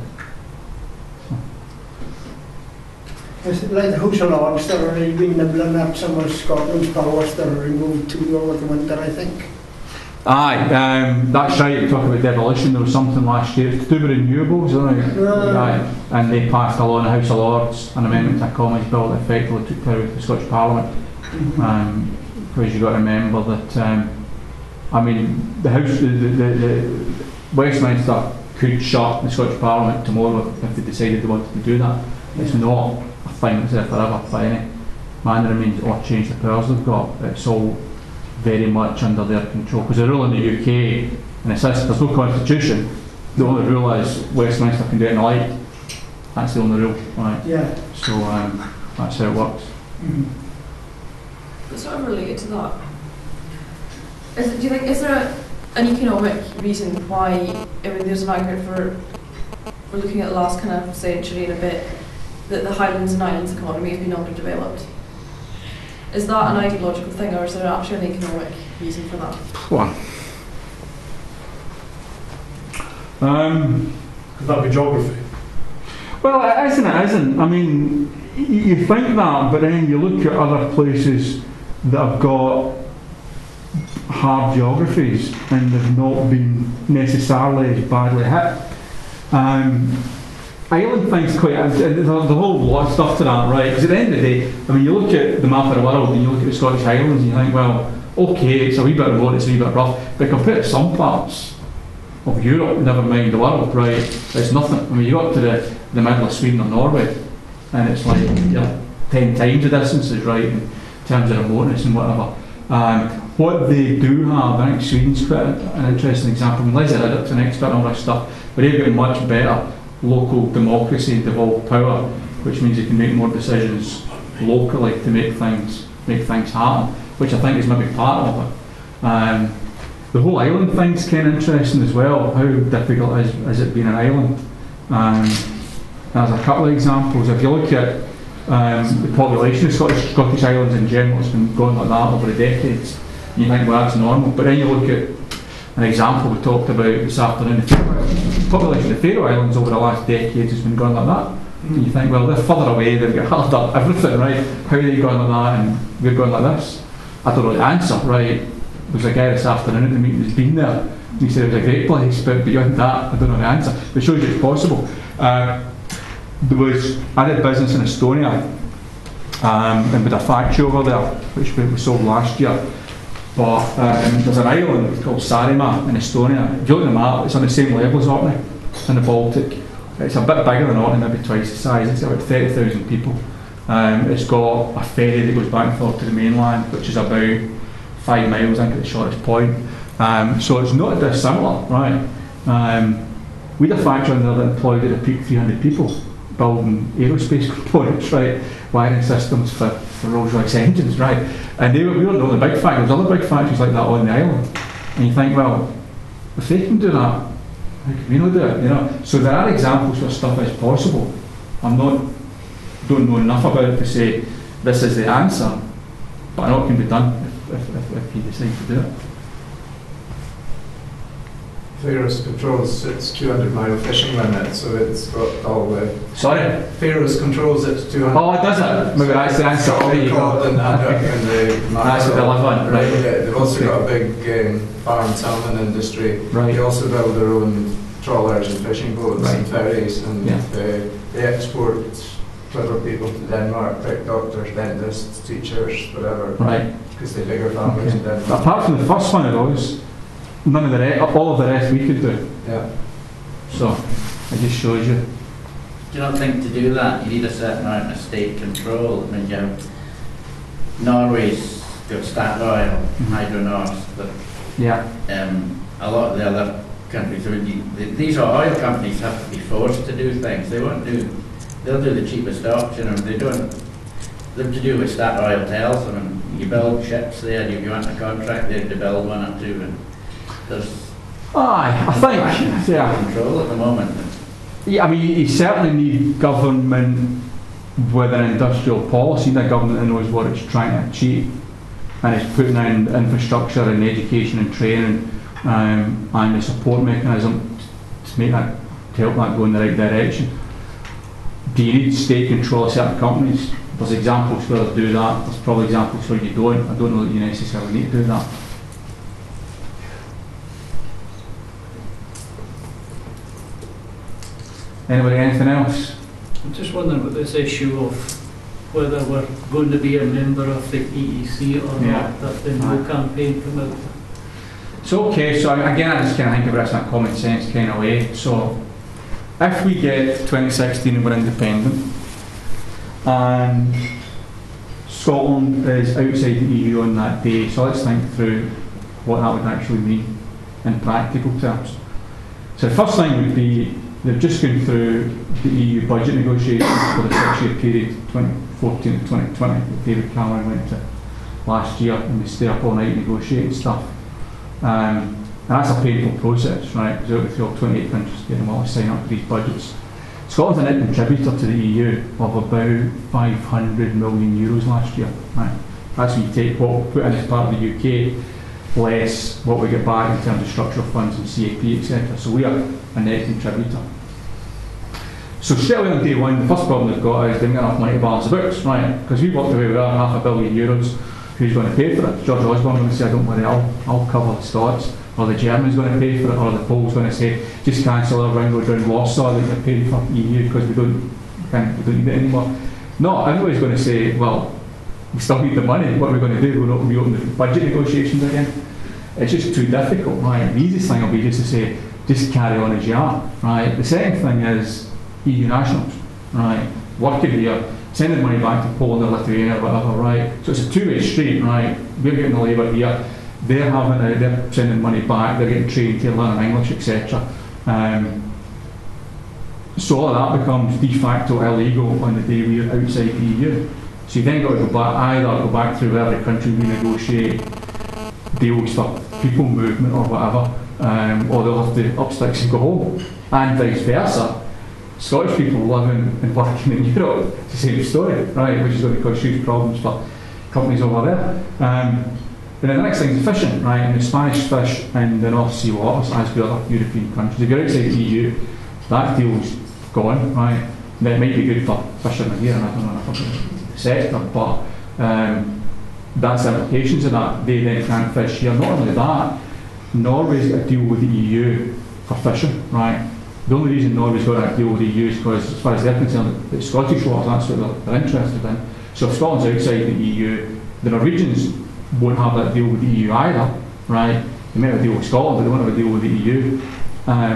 Is it like the House of Lords that are really nibbling at some of Scotland's powers that are removed too over the winter, I think? Aye, that's right. You talk about devolution. There was something last year to do with renewables, isn't it? Aye, and they passed a law in the House of Lords, an amendment to a Commons bill that effectively took power with the Scottish Parliament. Because you've got to remember that, I mean, the Westminster could shut the Scottish Parliament tomorrow if they decided they wanted to do that. It's not a thing that's there forever by any manner of means or change the powers they've got. It's all very much under their control. Because the rule in the UK, and it's there's no constitution, the only rule is Westminster can do it in the light. That's the only rule, right? Yeah. So that's how it works. But sort of related to that, do you think, is there an economic reason why, I mean, there's an argument for, we're looking at the last kind of century and a bit, that the Highlands and Islands economy has been underdeveloped? Is that an ideological thing, or is there actually an economic reason for that? Well, could that be geography? Well, it isn't. It isn't. I mean, you think that, but then you look at other places that have got hard geographies and they've not been necessarily as badly hit. Island thing's quite, there's a whole lot of stuff to that, right? Because at the end of the day, I mean, you look at the map of the world and you look at the Scottish Highlands and you think, well, okay, it's a wee bit remote, it's a wee bit rough, but compared to some parts of Europe, never mind the world, right, it's nothing. I mean, you go up to the middle of Sweden or Norway and it's like, 10 times the distances, right, in terms of remoteness and whatever. What they do have, I think Sweden's quite an interesting example. I mean, Liz Riddick's an expert on all this stuff, but they've got much better local democracy and devolved power, which means they can make more decisions locally to make things happen, which I think is maybe part of it. The whole island thing's kind of interesting as well. How difficult is it being an island? There's a couple of examples. If you look at the population of Scottish Islands in general, it's been going like that over the decades. You think, well, that's normal. But then you look at an example we talked about this afternoon, the population of the Faroe Islands over the last decade has been going like that. And you think, well, they're further away, they've got hard up everything, right? How are they going like that and we're going like this? I don't know the answer, right? There was a guy this afternoon at the meeting who's been there, and he said it was a great place, but beyond that, I don't know the answer. But it shows you it's possible. I did business in Estonia, and with a factory over there, which we sold last year. But there's an island called Saaremaa in Estonia. If you look at the map, it's on the same level as Orkney in the Baltic. It's a bit bigger than Orkney, maybe twice the size. It's about 30,000 people. It's got a ferry that goes back and forth to the mainland, which is about 5 miles, I think, at the shortest point. So it's not dissimilar, right? We had a factory in there that employed at a peak 300 people, building aerospace components, right? Wiring systems for Rolls-Royce engines, right? And we were the only big factory. There's other big factories like that on the island. And you think, well, if they can do that, how can we not do it? You know? So there are examples where stuff is possible. Don't know enough about it to say this is the answer, but I know it can be done if you decide to do it. Faroes controls its 200-mile fishing limit, so it's got all the... Sorry? Faroes controls its 200... Oh, it does it? Maybe that's the answer. There you go. That's what they live on, right? They've also got a big farm salmon industry. Right. They also build their own trawlers and fishing boats and ferries, and they export clever people to Denmark, like doctors, dentists, teachers, whatever. Right. Because they're bigger families in Denmark. But apart from the first one of those, none of the rest, all of the rest we could do. Yeah. So it just shows you. Do you not think to do that you need a certain amount of state control? I mean, you have Norway's got Statoil, Hydro North, but a lot of the other countries, I mean, these are oil companies have to be forced to do things. They won't do. They'll do the cheapest option, and they don't. They're to do what Statoil tells them. And you build ships there. If you want a contract, they have to build one or two. And there's I think control at the moment. Yeah, I mean, you certainly need government with an industrial policy, a government that knows what it's trying to achieve, and it's putting in infrastructure and education and training and the support mechanism to make that, to help that go in the right direction. Do you need state control of certain companies? There's examples where they do that. There's probably examples where you don't. I don't know that you necessarily need to do that. Anybody, anything else? I'm just wondering about this issue of whether we're going to be a member of the EEC or not, that the no campaign come out. So okay, so again I just kind of think of this in a common sense kind of way. So if we get 2016 and we're independent, and Scotland is outside the EU on that day, so let's think through what that would actually mean in practical terms. So the first thing would be, they've just gone through the EU budget negotiations for the 6-year period, 2014 to 2020, that David Cameron went to last year, and they stay up all night negotiating stuff. And that's a painful process, right? Because out of all 28 countries getting them all to sign up to these budgets. Scotland's a net contributor to the EU of about 500 million euros last year. Right? That's when you take what we put in as part of the UK, less what we get back in terms of structural funds and CAP, etc. So we are a net contributor. So straight away on day one, the first problem they've got is they haven't got enough money to balance the books, right? Because we walked away with our €500 million. Who's going to pay for it? George Osborne going to say, I don't worry, I'll cover the Scots. Or the Germans going to pay for it, or the Poles going to say, just cancel our Ringo down Warsaw that you're paying for EU because we don't need it anymore. No, everybody's going to say, well, we still need the money, what are we going to do? We'll reopen the budget negotiations again. It's just too difficult, right? The easiest thing will be just to say, just carry on as you are, right? The second thing is EU nationals, right? Working here, sending money back to Poland or Lithuania or whatever, right? So it's a two-way street, right? We're getting the labour here. They're sending money back, they're getting trained to learn English, etc. So all of that becomes de facto illegal on the day we're outside the EU. So you then got to go back through every country we negotiate deals for people movement or whatever, or they'll have to up sticks and go home. And vice versa. Scottish people living and working in Europe, it's the same story, right? Which is going to cause huge problems for companies over there. And then the next thing is fishing, right? And the Spanish fish in the North Sea waters, as do other European countries. If you're outside the EU, that deal's gone, right? And it might be good for fishermen here, and I don't know enough about the sector, but that's the implications of that. They then can't fish here. Not only that, Norway's got a deal with the EU for fishing, right? The only reason Norway's got that deal with the EU is because, as far as they're concerned, the Scottish waters, that's what they're interested in. So if Scotland's outside the EU, the Norwegians won't have that deal with the EU either, right? They may have a deal with Scotland, but they won't have a deal with the EU,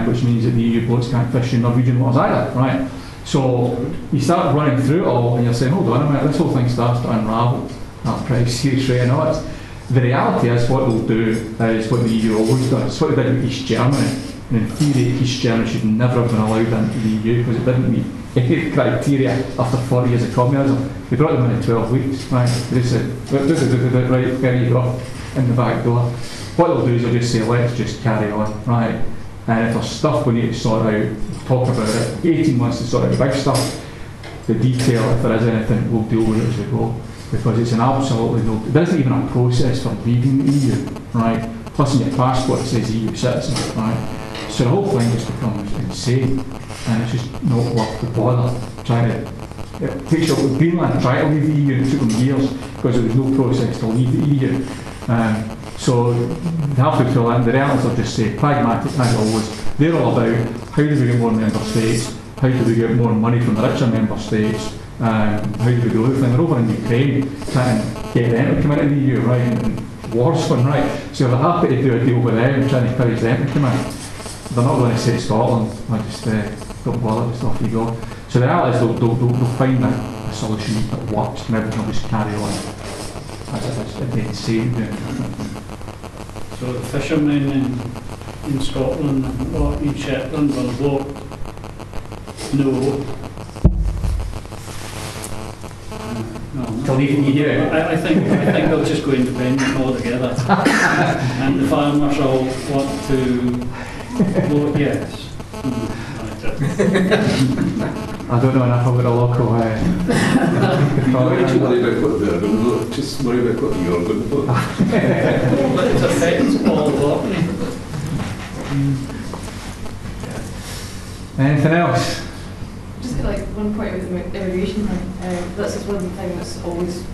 which means that the EU boats can't fish in Norwegian waters either, right? So you start running through it all, and you're saying, hold on a minute, this whole thing starts to unravel. That's pretty serious, right? No, the reality is what they'll do is what the EU always does. It's what they did with East Germany. And in theory, East Germany should never have been allowed into the EU because it didn't meet any criteria after 40 years of communism. They brought them in 12 weeks, right? They said, right, there you go, in the back door. What they'll do is they'll just say, let's just carry on, right? And if there's stuff we need to sort out, talk about it. 18 months to sort out the big stuff. The detail, if there is anything, we'll deal with it as we go. Because it's an absolutely no, there isn't even a process for leaving the EU, right? Plus in your passport it says EU citizen, right? So the whole thing just becomes insane, and it's just not worth the bother trying to. It takes up Greenland tried to leave the EU, and it took them years because there was no process to leave the EU. So they have to fill in. The realities are just say pragmatic as always. They're all about how do we get more member states, how do we get more money from the richer member states, how do we do everything. They're over in Ukraine trying to get them to come into the EU, right? And war's fun, right? So they're happy to do a deal with them, trying to encourage them to come in. They're not going to say Scotland, I just don't bother, just off you go. So the reality is they'll find a solution that works and everything will just carry on as it is. It'd be insane doing it. So the fishermen in Scotland and Orkney, Shetland will vote no. To leave the EU? I think they'll just go independent altogether. And the farmers all want to vote yes. I don't know enough about the local You don't actually worry about what they're going to vote, just worry about what you're going to vote. But it affects all of Orkney. Anything else? Just like one point with the immigration thing. This is one thing that's always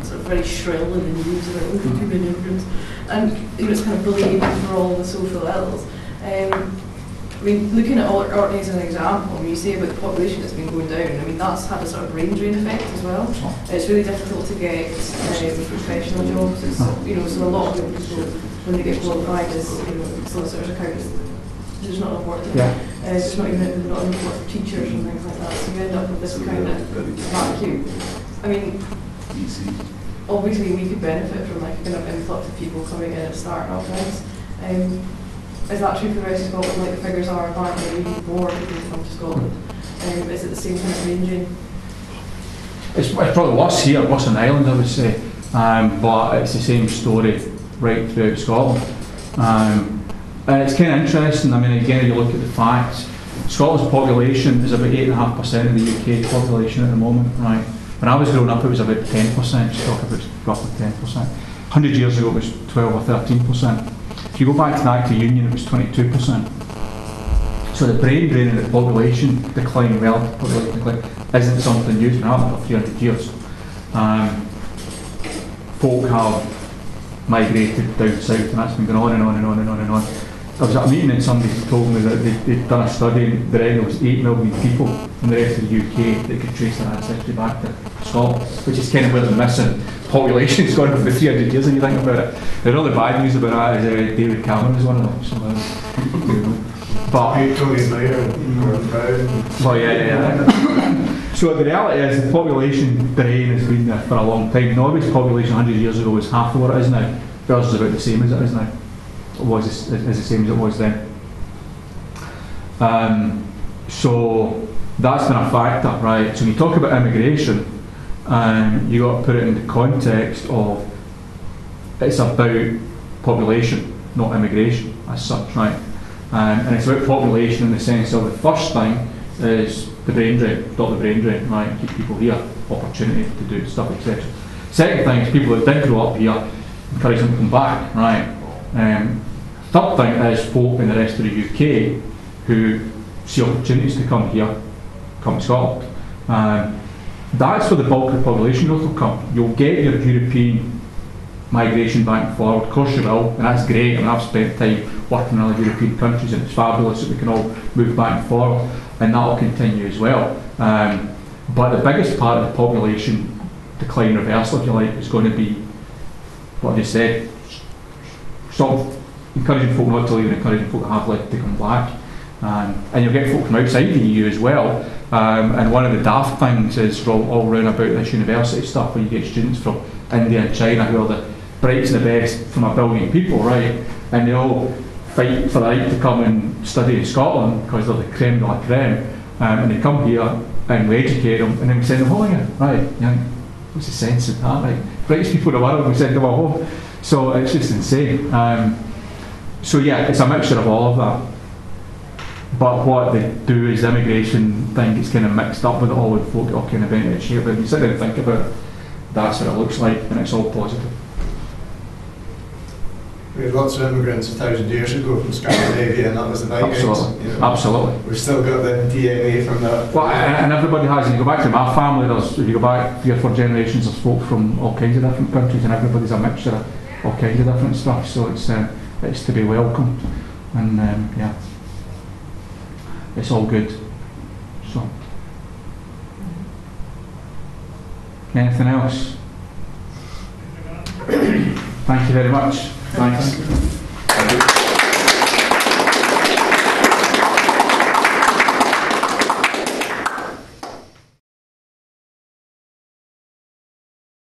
sort of very shrill in the news about looking too many immigrants, and it's kind of believed for all the social ills. I mean, looking at Orkney as an example, when you say about the population that's been going down, I mean, that's had a sort of brain drain effect as well. It's really difficult to get professional jobs. It's, so a lot of people, when they get qualified as solicitors, accountants, there's not enough work to do. There's not enough work for teachers and things like that. So you end up with this kind of vacuum. I mean, obviously we could benefit from like a kind of influx of people coming in and starting off things. Is that true for the rest of Scotland? Like the figures are apparently even more people come to Scotland. Is it the same kind of ranging? It's probably worse here, worse on the island, I would say. But it's the same story right throughout Scotland. And it's kind of interesting. I mean, again, you look at the facts. Scotland's population is about 8.5% of the UK population at the moment, right? When I was growing up, it was about 10%. Just talk about roughly 10%. 100 years ago, it was 12 or 13%. If you go back to the Act of Union, it was 22%. So the brain drain and the population decline, relative population decline, isn't something new. It's been happening for 300 years. Folk have migrated down south, and that's been going on and on and on and on and on. I was at a meeting and somebody told me that they'd done a study and there was 8 million people in the rest of the UK that could trace their ancestry back to Scotland, which is kind of where the missing population's gone for 300 years when you think about it. The really bad news about that is David Cameron is one of them. So, so the reality is the population drain has been there for a long time. Norway's population 100 years ago was half of what it is now. Ours is about the same as it is now. It was the same as it was then. So that's been a factor, right? So when you talk about immigration, you got to put it in the context of it's about population, not immigration as such, right? And it's about population in the sense of the first thing is the brain drain, stop the brain drain, right? Keep people here, opportunity to do stuff, etc. Second thing is people that did grow up here, encourage them to come back, right? Third thing is folk in the rest of the UK who see opportunities to come here, come to Scotland. That's where the bulk of the population growth will come. You'll get your European migration back and forward, of course you will, and that's great. I mean, I've spent time working in other European countries and it's fabulous that we can all move back and forward, and that will continue as well. But the biggest part of the population decline reversal, if you like, is going to be what they said, sort of encouraging folk not to leave and encouraging folk that have left to come back. And you'll get folk from outside the EU as well. And one of the daft things is all round about this university stuff, where you get students from India and China who are the brightest and the best from 1 billion people, right? And they all fight for the right to come and study in Scotland because they're the creme de la creme. And they come here and we educate them and then we send them home again, right? You know, what's the sense of that, right? Brightest people in the world, we send them all home. So it's just insane. So yeah, it's a mixture of all of that. But what they do is the immigration thing gets kind of mixed up with it all, and folk get all kind of bent out of shape. But if you sit there and think about it, that's what it looks like, and it's all positive. We had lots of immigrants 1,000 years ago from Scandinavia, and that was the Vikings. Absolutely. You know. Absolutely. We've still got the DNA from that. Well, and everybody has. If you go back to my family, if you go back 3 or 4 generations, there's folk from all kinds of different countries, and everybody's a mixture of all kinds of different stuff. So it's to be welcomed, and yeah, it's all good. So, anything else? Thank you very much. Thanks.